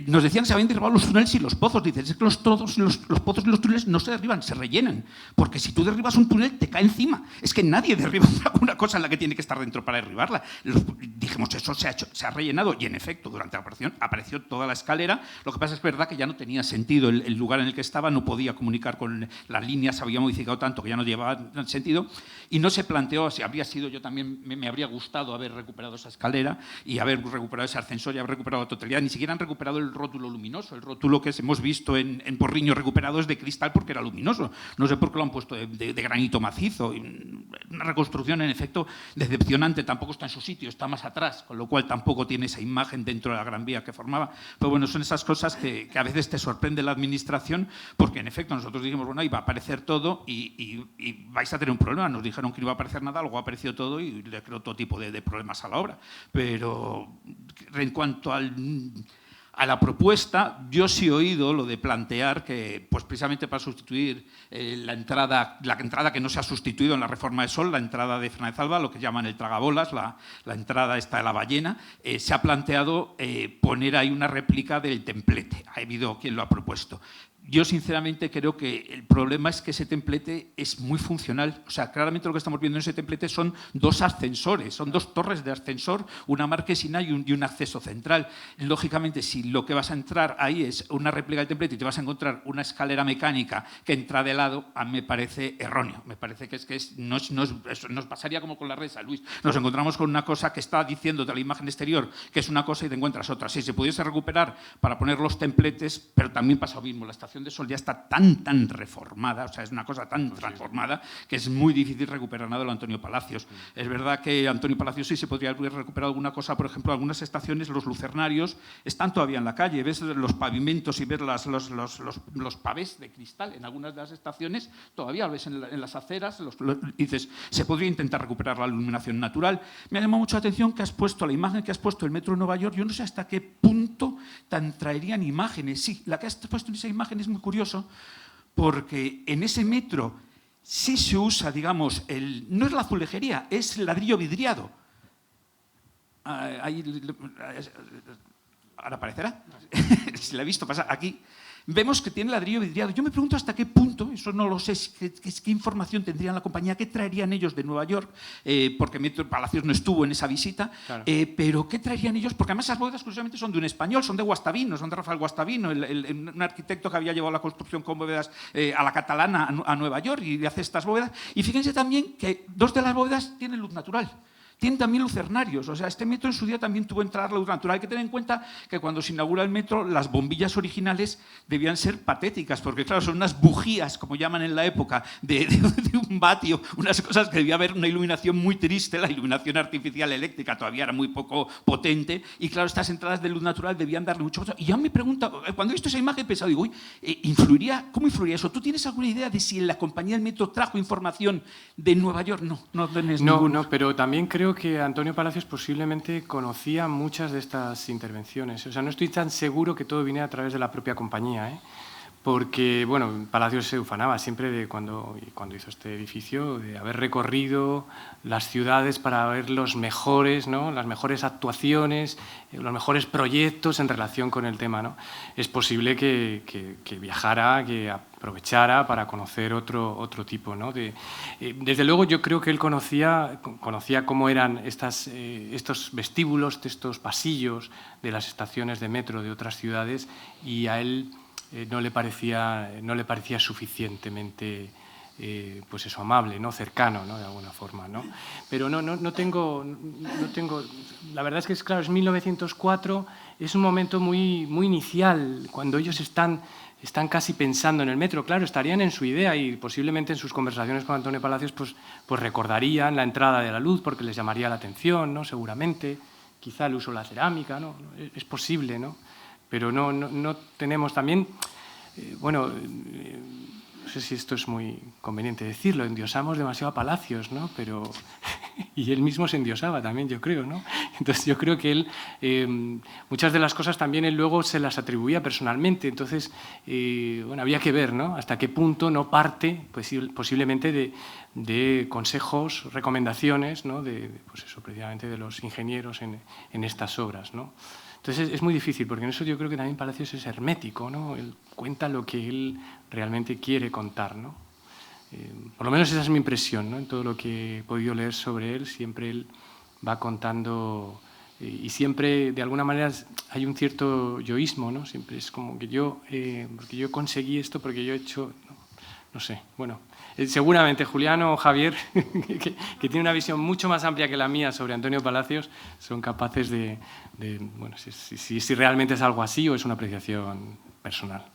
nos decían que se habían derribado los túneles y los pozos. Dices, es que los pozos y los túneles no se derriban, se rellenan. Porque si tú derribas un túnel, te cae encima. Es que nadie derriba una cosa en la que tiene que estar dentro para derribarla. dijimos, eso se ha rellenado, y en efecto, durante la operación apareció toda la escalera. Lo que pasa es verdad que ya no tenía sentido el lugar en el que estaba, no podía comunicar con las líneas, se había modificado tanto que ya no llevaba sentido, y no se planteó, si habría sido, yo también me habría gustado haber recuperado esa escalera y haber recuperado ese ascensor y haber recuperado la totalidad. Ni siquiera han recuperado el rótulo luminoso, el rótulo que hemos visto en Porriño recuperado es de cristal porque era luminoso, no sé por qué lo han puesto de granito macizo. Una reconstrucción, en efecto, decepcionante, tampoco está en su sitio, está más atrás, con lo cual tampoco tiene esa imagen dentro de la Gran Vía que formaba. Pero bueno, son esas cosas que a veces te sorprende la administración, porque en efecto nosotros dijimos, bueno, iba a aparecer todo y vais a tener un problema. Nos dijeron que no iba a aparecer nada, luego apareció todo y le creó todo tipo de problemas a la obra. Pero en cuanto a la propuesta, yo sí he oído lo de plantear que, pues precisamente para sustituir la entrada que no se ha sustituido en la reforma de Sol, la entrada de Fernández Alba, lo que llaman el tragabolas, la entrada esta de la ballena, se ha planteado poner ahí una réplica del templete. Ha habido quien lo ha propuesto. Yo sinceramente creo que el problema es que ese templete es muy funcional. O sea, claramente lo que estamos viendo en ese templete son dos ascensores, son dos torres de ascensor, una marquesina y un acceso central. Lógicamente, si lo que vas a entrar ahí es una réplica del templete y te vas a encontrar una escalera mecánica que entra de lado, a mí me parece erróneo. Me parece que nos pasaría como con la red de San Luis. Nos encontramos con una cosa que está diciéndote la imagen exterior que es una cosa y te encuentras otra. Si se pudiese recuperar para poner los templetes, pero también pasa lo mismo. La estación de Sol ya está tan reformada, o sea, es una cosa tan transformada que es muy difícil recuperar nada de lo Antonio Palacios. Es verdad que Antonio Palacios sí se podría haber recuperado alguna cosa, por ejemplo, algunas estaciones, los lucernarios, están todavía en la calle, ves los pavimentos y ves los pavés de cristal en algunas de las estaciones, todavía lo ves en las aceras, dices, se podría intentar recuperar la iluminación natural. Me ha llamado mucho la atención que has puesto, la imagen que has puesto del metro de Nueva York, yo no sé hasta qué punto traerían imágenes. Sí, la que has puesto en esa imagen es muy curioso, porque en ese metro sí se usa, digamos, no es la azulejería, es el ladrillo vidriado. Ahí, ahora aparecerá, si la he visto pasar aquí. Vemos que tiene ladrillo vidriado. Yo me pregunto hasta qué punto, eso no lo sé, qué información tendrían la compañía, qué traerían ellos de Nueva York, porque Metro Palacios no estuvo en esa visita, claro. Pero qué traerían ellos, porque además esas bóvedas curiosamente son de un español, son de Guastavino, son de Rafael Guastavino, un arquitecto que había llevado la construcción con bóvedas a la catalana, a Nueva York, y hace estas bóvedas. Y fíjense también que dos de las bóvedas tienen luz natural. Tienen también lucernarios, o sea, este metro en su día también tuvo entrada la luz natural. Hay que tener en cuenta que cuando se inaugura el metro, las bombillas originales debían ser patéticas, porque claro, son unas bujías, como llaman en la época, de un vatio, unas cosas que debía haber una iluminación muy triste, la iluminación artificial eléctrica todavía era muy poco potente, y claro, estas entradas de luz natural debían darle mucho. Y yo me pregunto, cuando he visto esa imagen he pensado, digo, uy, ¿cómo influiría eso? ¿Tú tienes alguna idea de si la compañía del metro trajo información de Nueva York? No tenés ninguna. No, pero también creo que Antonio Palacios posiblemente conocía muchas de estas intervenciones. O sea, no estoy tan seguro que todo viniera a través de la propia compañía, porque, bueno, Palacios se ufanaba siempre de cuando hizo este edificio, de haber recorrido las ciudades para ver los mejores, ¿no? Las mejores actuaciones, los mejores proyectos en relación con el tema, ¿no? Es posible que viajara, que aprovechara para conocer otro tipo, ¿no? Desde luego yo creo que él conocía cómo eran estos vestíbulos, estos pasillos de las estaciones de metro de otras ciudades, y a él no le parecía suficientemente pues eso, amable, ¿no? Cercano, ¿no? De alguna forma, ¿no? Pero no tengo la verdad es que es 1904, es un momento muy inicial, cuando ellos están casi pensando en el metro. Claro, estarían en su idea y posiblemente en sus conversaciones con Antonio Palacios pues recordarían la entrada de la luz porque les llamaría la atención, ¿no? Seguramente, quizá el uso de la cerámica, ¿no? Es posible, ¿no? Pero no tenemos también, no sé si esto es muy conveniente decirlo, endiosamos demasiado a Palacios, ¿no? Pero, y él mismo se endiosaba también, yo creo, ¿no? Entonces yo creo que él, muchas de las cosas también él luego se las atribuía personalmente, entonces, había que ver, ¿no? Hasta qué punto no parte, pues, posiblemente de consejos, recomendaciones, ¿no? Pues eso, precisamente de los ingenieros en estas obras, ¿no? Entonces es muy difícil, porque en eso yo creo que también Palacios es hermético, ¿no? Él cuenta lo que él realmente quiere contar, ¿no? Por lo menos esa es mi impresión, ¿no? En todo lo que he podido leer sobre él, siempre él va contando Y siempre, de alguna manera, hay un cierto yoísmo, ¿no? Siempre es como que porque yo conseguí esto, porque yo he hecho, no sé, bueno. Seguramente Julián o Javier, que tiene una visión mucho más amplia que la mía sobre Antonio Palacios, son capaces de bueno, si realmente es algo así o es una apreciación personal.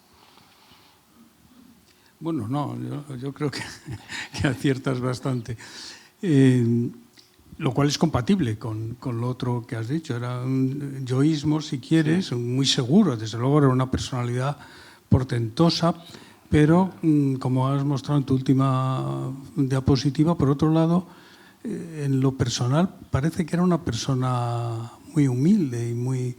Bueno, no, yo creo que aciertas bastante. Lo cual es compatible con lo otro que has dicho. Era un yoísmo, si quieres, muy seguro. Desde luego era una personalidad portentosa, pero como has mostrado en tu última diapositiva, por otro lado, en lo personal parece que era una persona muy humilde y muy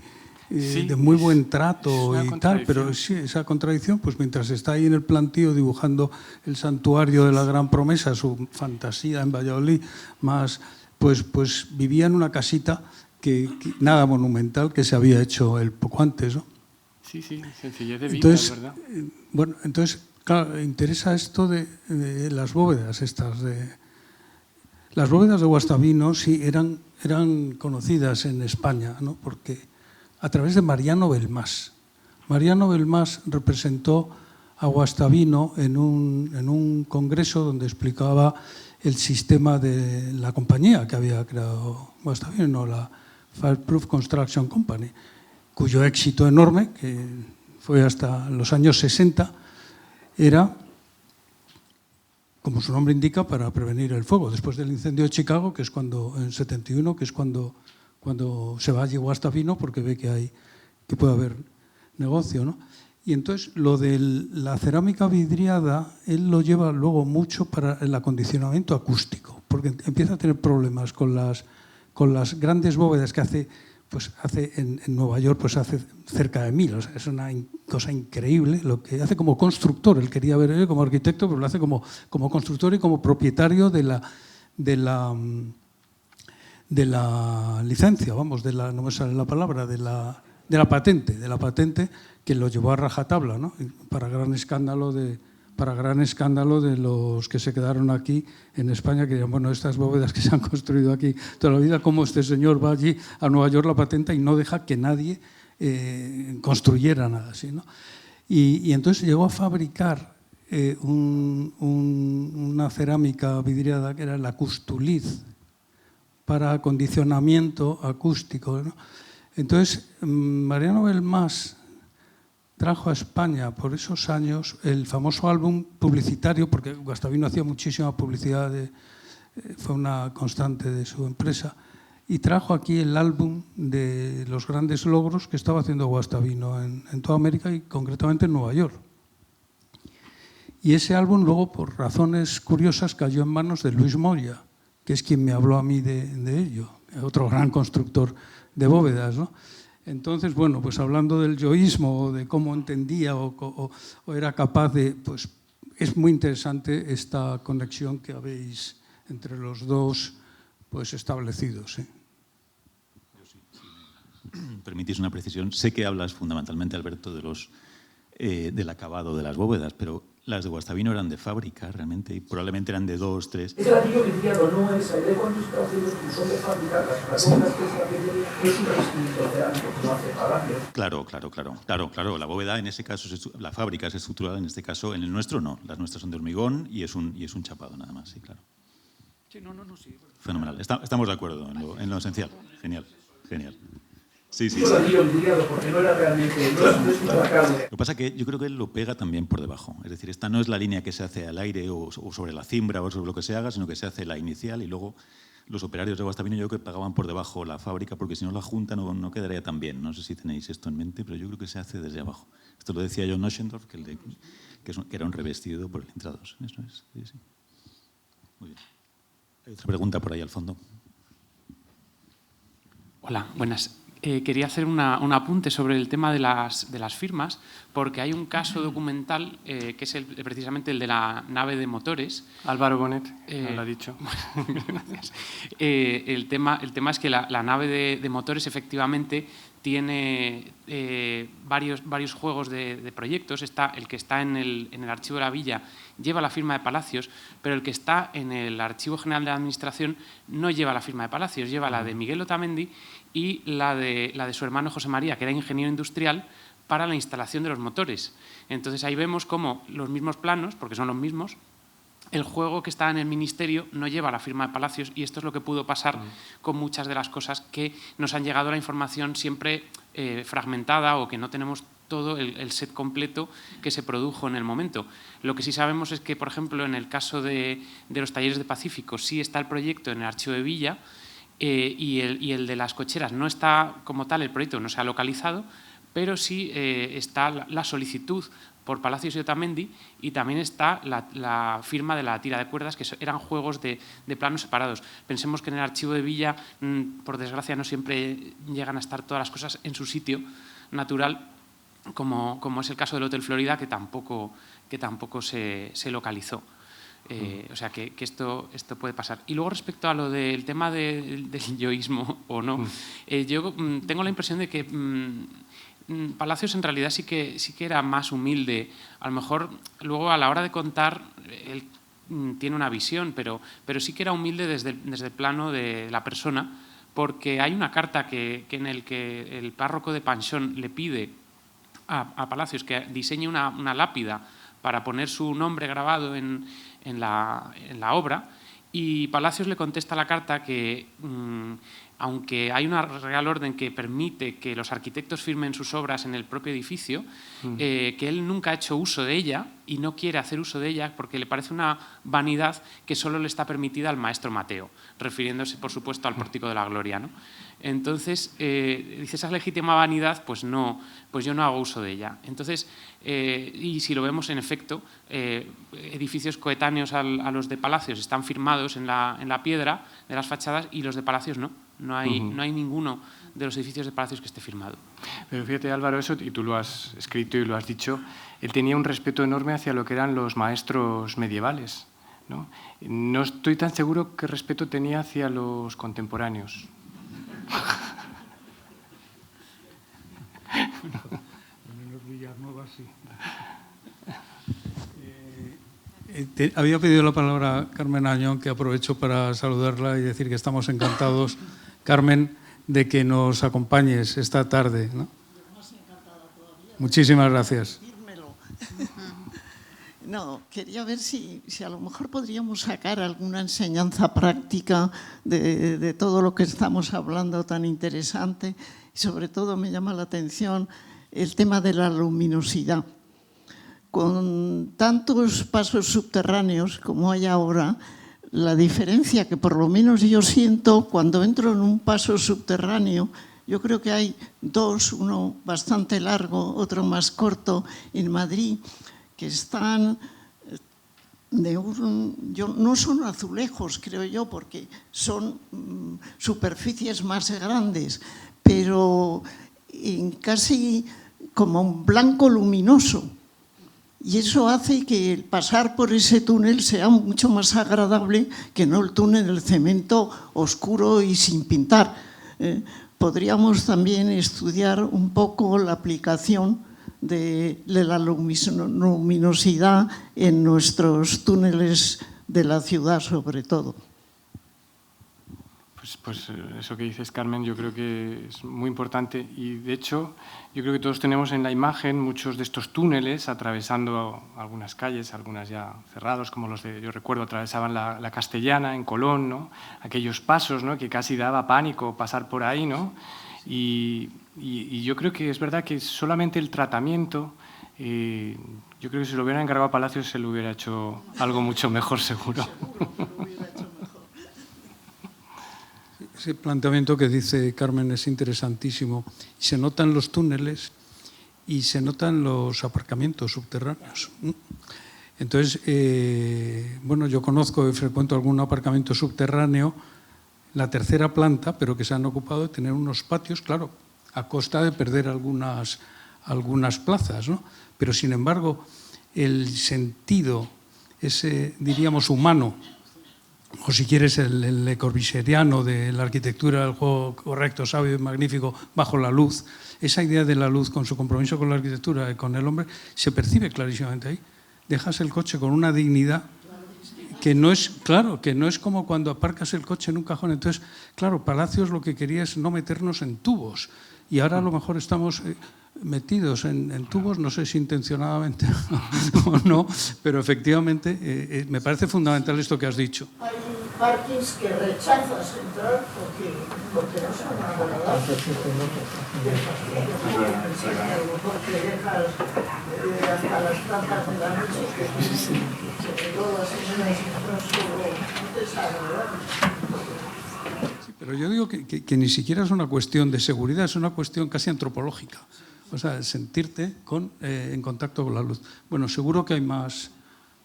de muy buen trato y tal, pero sí, esa contradicción, pues mientras está ahí en el plantío dibujando el santuario de la Gran Promesa, su fantasía en Valladolid, más, pues vivía en una casita que nada monumental que se había hecho el poco antes, ¿no? Sí, sencillez de vida, entonces, ¿verdad? Bueno, entonces, claro, interesa esto de las bóvedas estas las bóvedas de Guastavino sí eran conocidas en España, ¿no? Porque a través de Mariano Belmás. Mariano Belmás representó a Guastavino en un congreso donde explicaba el sistema de la compañía que había creado Guastavino, la Fireproof Construction Company, cuyo éxito enorme, que fue hasta los años 60, era, como su nombre indica, para prevenir el fuego. Después del incendio de Chicago, que es en 71, que es cuando se va allí Guastavino, porque ve que puede haber negocio, ¿no? Y entonces lo de la cerámica vidriada, él lo lleva luego mucho para el acondicionamiento acústico, porque empieza a tener problemas con las grandes bóvedas que hace en Nueva York, pues hace cerca de 1000. O sea, es una cosa increíble lo que hace como constructor. Él quería ver como arquitecto, pero lo hace como constructor y como propietario de la licencia, vamos, no me sale la palabra, de la patente que lo llevó a rajatabla, ¿no? Para gran escándalo de los que se quedaron aquí en España, que dirían, bueno, estas bóvedas que se han construido aquí toda la vida, ¿cómo este señor va allí a Nueva York, la patenta, y no deja que nadie construyera nada así, ¿no? Y entonces llegó a fabricar una cerámica vidriada que era la Custuliz, para acondicionamiento acústico, ¿no? Entonces, Mariano Belmás trajo a España por esos años el famoso álbum publicitario, porque Guastavino hacía muchísima publicidad, fue una constante de su empresa, y trajo aquí el álbum de los grandes logros que estaba haciendo Guastavino en toda América y concretamente en Nueva York. Y ese álbum luego, por razones curiosas, cayó en manos de Luis Moya, que es quien me habló a mí de ello, otro gran constructor de bóvedas, ¿no? Entonces, bueno, pues hablando del yoísmo, o de cómo entendía o era capaz de, pues es muy interesante esta conexión que habéis entre los dos pues establecidos, ¿sí? Si me permitís una precisión, sé que hablas fundamentalmente, Alberto, del acabado de las bóvedas, pero las de Guastavino eran de fábrica realmente y probablemente eran de 2, 3. Es el anillo vidriado, no es el de cuando está haciendo como son de fábrica, las bóvedas que es la que es un revestimiento cerámico que no hace palacio. Claro. La bóveda en ese caso, la fábrica es estructurada, en este caso, en el nuestro no. Las nuestras son de hormigón y es un chapado nada más, sí, claro. Sí, sí. Fenomenal. Estamos de acuerdo en lo esencial. Genial. Sí. El anillo vidriado, porque no era realmente, no es implacable. Lo que pasa es que yo creo que él lo pega también por debajo. Es decir, esta no es la línea que se hace al aire o sobre la cimbra o sobre lo que se haga, sino que se hace la inicial y luego los operarios de Guastavino yo creo que pagaban por debajo la fábrica porque si no la junta no quedaría tan bien. No sé si tenéis esto en mente, pero yo creo que se hace desde abajo. Esto lo decía John Oschendorf, que era un revestido por el entrados. Eso es, sí. Muy bien. Hay otra pregunta por ahí al fondo. Hola, buenas. Quería hacer un apunte sobre el tema de las firmas, porque hay un caso documental que es precisamente el de la nave de motores. Álvaro Bonet lo ha dicho. Gracias. El tema es que la nave de motores efectivamente tiene varios juegos de proyectos. Está el que está en el Archivo de la Villa, lleva la firma de Palacios, pero el que está en el Archivo General de la Administración no lleva la firma de Palacios, lleva la de Miguel Otamendi y la de su hermano José María, que era ingeniero industrial, para la instalación de los motores. Entonces ahí vemos cómo los mismos planos, porque son los mismos, el juego que está en el Ministerio no lleva la firma de Palacios, y esto es lo que pudo pasar con muchas de las cosas que nos han llegado a la información siempre fragmentada, o que no tenemos todo el set completo que se produjo en el momento. Lo que sí sabemos es que, por ejemplo, en el caso de los talleres de Pacífico sí está el proyecto en el Archivo de Villa, y el de las cocheras no está como tal, el proyecto no se ha localizado, pero sí está la solicitud por Palacios y Otamendi, y también está la firma de la tira de cuerdas, que eran juegos de planos separados. Pensemos que en el Archivo de Villa, por desgracia, no siempre llegan a estar todas las cosas en su sitio natural, como es el caso del Hotel Florida, que tampoco se localizó. O sea que esto puede pasar. Y luego, respecto a lo del tema del yoísmo o no, yo tengo la impresión de que Palacios en realidad sí que era más humilde. A lo mejor luego, a la hora de contar, él tiene una visión, pero sí que era humilde desde el plano de la persona, porque hay una carta en el que el párroco de Panchón le pide a Palacios que diseñe una lápida para poner su nombre grabado en la obra, y Palacios le contesta a la carta que aunque hay una real orden que permite que los arquitectos firmen sus obras en el propio edificio, que él nunca ha hecho uso de ella y no quiere hacer uso de ella porque le parece una vanidad que solo le está permitida al maestro Mateo, refiriéndose, por supuesto, al Pórtico de la Gloria, ¿no? Entonces, dice, esa legítima vanidad, pues yo no hago uso de ella. Entonces, y si lo vemos, en efecto, edificios coetáneos a los de Palacios están firmados en la piedra de las fachadas, y los de Palacios no. No hay ninguno de los edificios de Palacios que esté firmado. Pero fíjate, Álvaro, eso, y tú lo has escrito y lo has dicho, él tenía un respeto enorme hacia lo que eran los maestros medievales, ¿no? No estoy tan seguro qué respeto tenía hacia los contemporáneos. Había pedido la palabra Carmen Añón, que aprovecho para saludarla y decir que estamos encantados, Carmen, de que nos acompañes esta tarde, ¿no? Muchísimas gracias. No, quería ver si a lo mejor podríamos sacar alguna enseñanza práctica de todo lo que estamos hablando tan interesante, y sobre todo me llama la atención el tema de la luminosidad. Con tantos pasos subterráneos como hay ahora, la diferencia que por lo menos yo siento cuando entro en un paso subterráneo, yo creo que hay dos, uno bastante largo, otro más corto en Madrid, que están no son azulejos, creo yo, porque son superficies más grandes, pero casi como un blanco luminoso. Y eso hace que el pasar por ese túnel sea mucho más agradable que no el túnel del cemento oscuro y sin pintar. Podríamos también estudiar un poco la aplicación de la luminosidad en nuestros túneles de la ciudad, sobre todo. Pues eso que dices, Carmen, yo creo que es muy importante, y de hecho yo creo que todos tenemos en la imagen muchos de estos túneles atravesando algunas calles, algunas ya cerrados, como los de, yo recuerdo, atravesaban la Castellana en Colón, ¿no? Aquellos pasos, ¿no? Que casi daba pánico pasar por ahí, ¿no? Y yo creo que es verdad que solamente el tratamiento, yo creo que si lo hubieran encargado a Palacios se lo hubiera hecho algo mucho mejor, seguro. Ese planteamiento que dice Carmen es interesantísimo. Se notan los túneles y se notan los aparcamientos subterráneos. Entonces, bueno, yo conozco y frecuento algún aparcamiento subterráneo, la tercera planta, pero que se han ocupado de tener unos patios, claro, a costa de perder algunas plazas, ¿no? Pero, sin embargo, el sentido, ese, diríamos, humano, o si quieres el Le Corbusieriano de la arquitectura del juego correcto, sabio y magnífico bajo la luz, esa idea de la luz con su compromiso con la arquitectura y con el hombre se percibe clarísimamente ahí. dejas el coche con una dignidad que no es, claro, que no es como cuando aparcas el coche en un cajón. Entonces, claro, Palacios lo que quería es no meternos en tubos. Y ahora a lo mejor estamos metidos en tubos, no sé si intencionadamente o no, pero efectivamente me parece fundamental esto que has dicho. Hay parkings que rechazas entrar porque no son agradables. Porque dejas hasta las tantas de la noche que todas las señoras no te es agradable. Pero yo digo que ni siquiera es una cuestión de seguridad, es una cuestión casi antropológica. O sea, sentirte en contacto con la luz. Bueno, seguro que hay más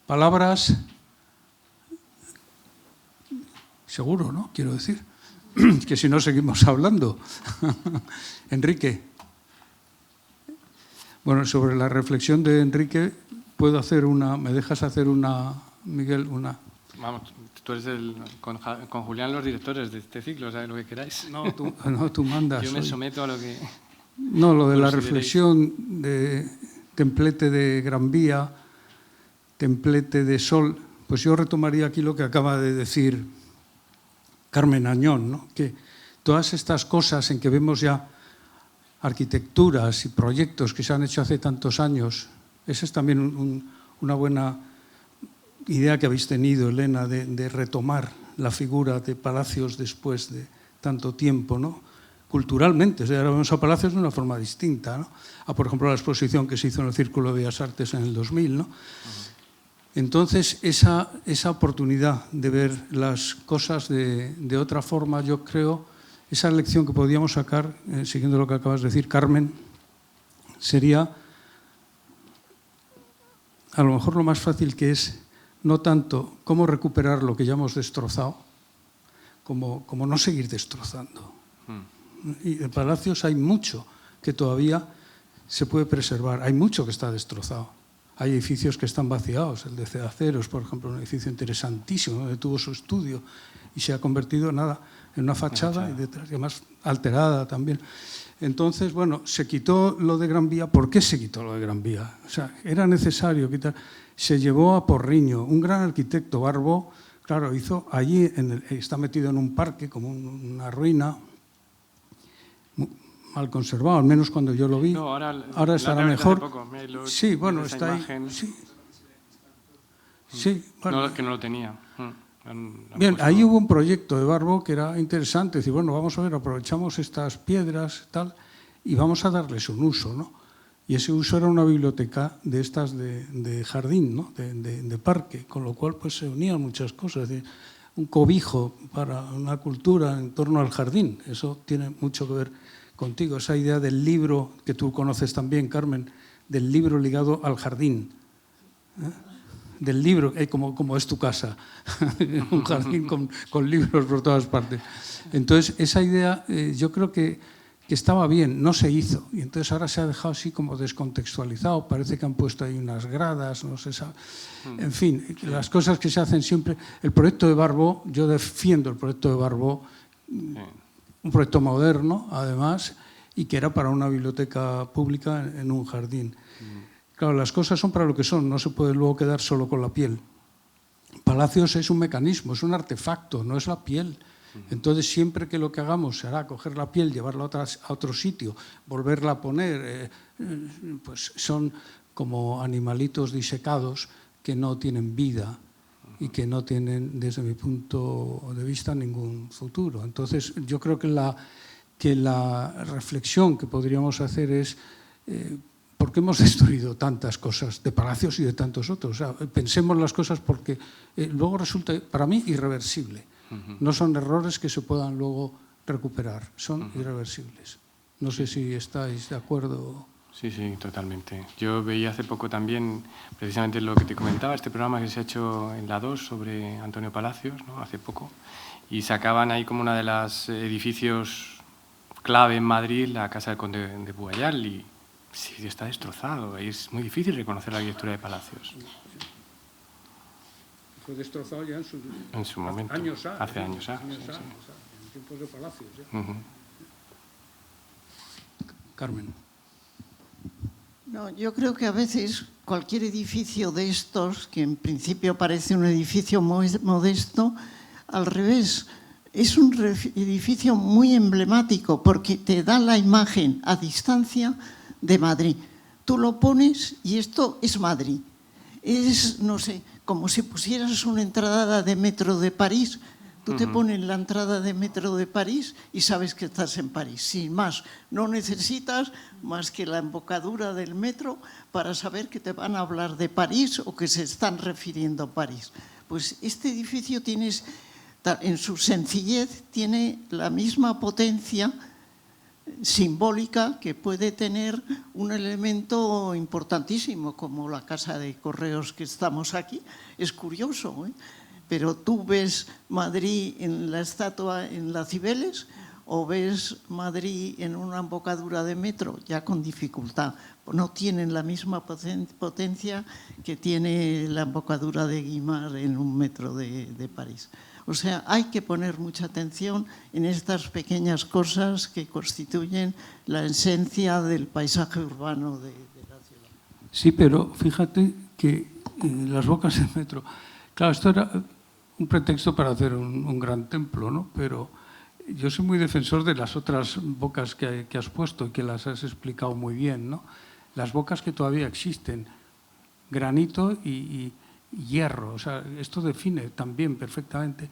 palabras. Seguro, ¿no? Quiero decir. Que si no seguimos hablando. Enrique. Bueno, sobre la reflexión de Enrique, puedo hacer una. ¿Me dejas hacer una, Miguel? Una. Vamos, tú eres con Julián los directores de este ciclo, ¿sabes lo que queráis? No, tú mandas. Yo me someto a lo que... No, lo de la reflexión de templete de Gran Vía, templete de Sol, pues yo retomaría aquí lo que acaba de decir Carmen Añón, ¿no? Que todas estas cosas en que vemos ya arquitecturas y proyectos que se han hecho hace tantos años, esa es también una buena idea que habéis tenido, Elena, de retomar la figura de Palacios después de tanto tiempo, ¿no? Culturalmente, o sea, ahora vemos a Palacios de una forma distinta, ¿no? Por ejemplo, la exposición que se hizo en el Círculo de Bellas Artes en el 2000, ¿no? Entonces, esa oportunidad de ver las cosas de otra forma, yo creo, esa lección que podíamos sacar, siguiendo lo que acabas de decir, Carmen, sería a lo mejor lo más fácil, que es no tanto cómo recuperar lo que ya hemos destrozado, como no seguir destrozando. Y en Palacios hay mucho que todavía se puede preservar, hay mucho que está destrozado. Hay edificios que están vaciados, el de Cedaceros, por ejemplo, un edificio interesantísimo, donde tuvo su estudio y se ha convertido en una fachada y detrás, además alterada también. Entonces, bueno, se quitó lo de Gran Vía. ¿Por qué se quitó lo de Gran Vía? O sea, era necesario quitar. Se llevó a Porriño, un gran arquitecto, Barbó, claro, hizo allí, está metido en un parque, como una ruina, mal conservado, al menos cuando yo lo vi. No, ahora estará mejor. Sí, bueno, está ahí. Sí, bueno. No, que no lo tenía. Bien, ahí hubo un proyecto de Barbó que era interesante, decir, bueno, vamos a ver, aprovechamos estas piedras tal y vamos a darles un uso, ¿no? Y ese uso era una biblioteca de estas de jardín, ¿no? de parque, con lo cual pues se unían muchas cosas, es decir, un cobijo para una cultura en torno al jardín. Eso tiene mucho que ver contigo, esa idea del libro que tú conoces también, Carmen, del libro ligado al jardín, del libro, como es tu casa, un jardín con libros por todas partes. Entonces, esa idea yo creo que estaba bien, no se hizo, y entonces ahora se ha dejado así como descontextualizado, parece que han puesto ahí unas gradas, no sé, en fin, las cosas que se hacen siempre. El proyecto de Barbó, yo defiendo el proyecto de Barbó, un proyecto moderno, además, y que era para una biblioteca pública en un jardín. Claro, las cosas son para lo que son, no se puede luego quedar solo con la piel. Palacios es un mecanismo, es un artefacto, no es la piel. Entonces, siempre que lo que hagamos será coger la piel, llevarla a otro sitio, volverla a poner, pues son como animalitos disecados que no tienen vida y que no tienen, desde mi punto de vista, ningún futuro. Entonces, yo creo que la reflexión que podríamos hacer es ¿por qué hemos destruido tantas cosas de Palacios y de tantos otros? O sea, pensemos las cosas porque luego resulta, para mí, irreversible. No son errores que se puedan luego recuperar, son irreversibles. No sé si estáis de acuerdo. Sí, sí, totalmente. Yo veía hace poco también, precisamente lo que te comentaba, este programa que se ha hecho en la 2 sobre Antonio Palacios, ¿no? Hace poco, y sacaban ahí como una de los edificios clave en Madrid, la Casa del Conde de Bugallar, y sí, está destrozado, y es muy difícil reconocer la arquitectura de Palacios. Fue destrozado ya en su momento, hace años. En tiempos de Palacios. Carmen. No, yo creo que a veces cualquier edificio de estos, que en principio parece un edificio muy modesto, al revés, es un edificio muy emblemático porque te da la imagen a distancia de Madrid. Tú lo pones y esto es Madrid. Es, no sé, como si pusieras una entrada de metro de París. Tú te pones la entrada de metro de París y sabes que estás en París. Sin más, no necesitas más que la embocadura del metro para saber que te van a hablar de París o que se están refiriendo a París. Pues este edificio tiene, en su sencillez, tiene la misma potencia simbólica que puede tener un elemento importantísimo como la Casa de Correos que estamos aquí. Es curioso, ¿eh? Pero tú ves Madrid en la estatua en la Cibeles o ves Madrid en una embocadura de metro, ya con dificultad. No tienen la misma potencia que tiene la embocadura de Guimard en un metro de París. O sea, hay que poner mucha atención en estas pequeñas cosas que constituyen la esencia del paisaje urbano de la ciudad. Sí, pero fíjate que las bocas del metro... Claro, esto era un pretexto para hacer un gran templo, ¿no? Pero yo soy muy defensor de las otras bocas que has puesto y que las has explicado muy bien, ¿no? Las bocas que todavía existen, granito y hierro, o sea, esto define también perfectamente.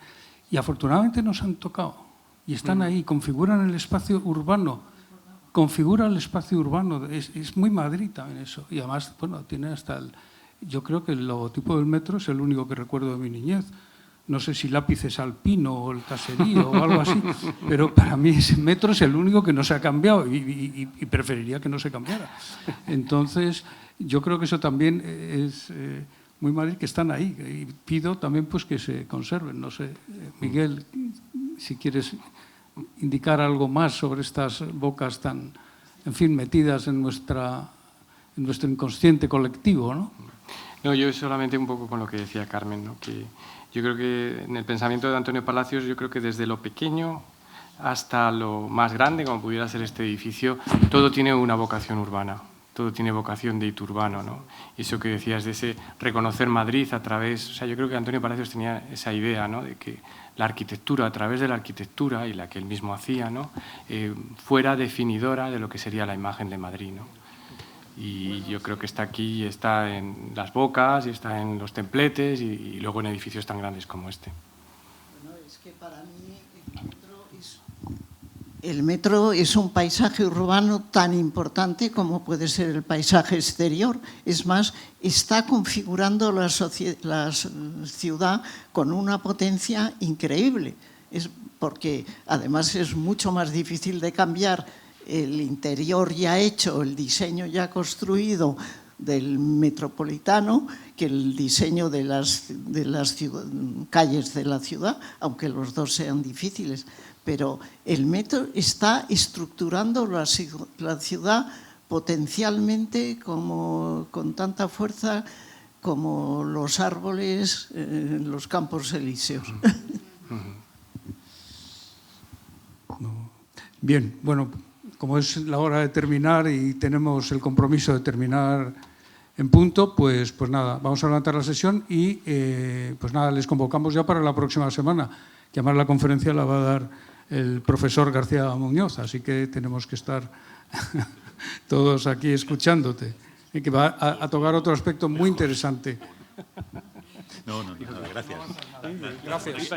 Y afortunadamente nos han tocado y están ahí, configuran el espacio urbano, es muy Madrid también eso. Y además, bueno, tiene hasta el... Yo creo que el logotipo del metro es el único que recuerdo de mi niñez. No sé si lápices alpino o el caserío o algo así, pero para mí ese metro es el único que no se ha cambiado y preferiría que no se cambiara. Entonces, yo creo que eso también es muy Madrid, que están ahí. Y pido también pues que se conserven. No sé, Miguel, si quieres indicar algo más sobre estas bocas tan, en fin, metidas en nuestro inconsciente colectivo, ¿no? No, yo solamente un poco con lo que decía Carmen, ¿no? Que yo creo que en el pensamiento de Antonio Palacios, yo creo que desde lo pequeño hasta lo más grande, como pudiera ser este edificio, todo tiene una vocación urbana, todo tiene vocación de hito urbano, ¿no? Y eso que decías de ese reconocer Madrid a través... O sea, yo creo que Antonio Palacios tenía esa idea, ¿no? De que la arquitectura, a través de la arquitectura, y la que él mismo hacía, ¿no? Fuera definidora de lo que sería la imagen de Madrid, ¿no? Y yo creo que está aquí, está en las bocas, y está en los templetes y luego en edificios tan grandes como este. Bueno, es que para mí el metro es un paisaje urbano tan importante como puede ser el paisaje exterior. Es más, está configurando la ciudad con una potencia increíble. Porque además es mucho más difícil de cambiar el interior ya hecho, el diseño ya construido del metropolitano que el diseño de las calles de la ciudad, aunque los dos sean difíciles. Pero el metro está estructurando la ciudad potencialmente con tanta fuerza como los árboles en los campos elíseos. Bien, bueno, como es la hora de terminar y tenemos el compromiso de terminar en punto, pues nada, vamos a levantar la sesión y pues nada, les convocamos ya para la próxima semana, que además la conferencia la va a dar el profesor García Muñoz, así que tenemos que estar todos aquí escuchándote, y que va a tocar otro aspecto muy interesante. No, gracias. Gracias.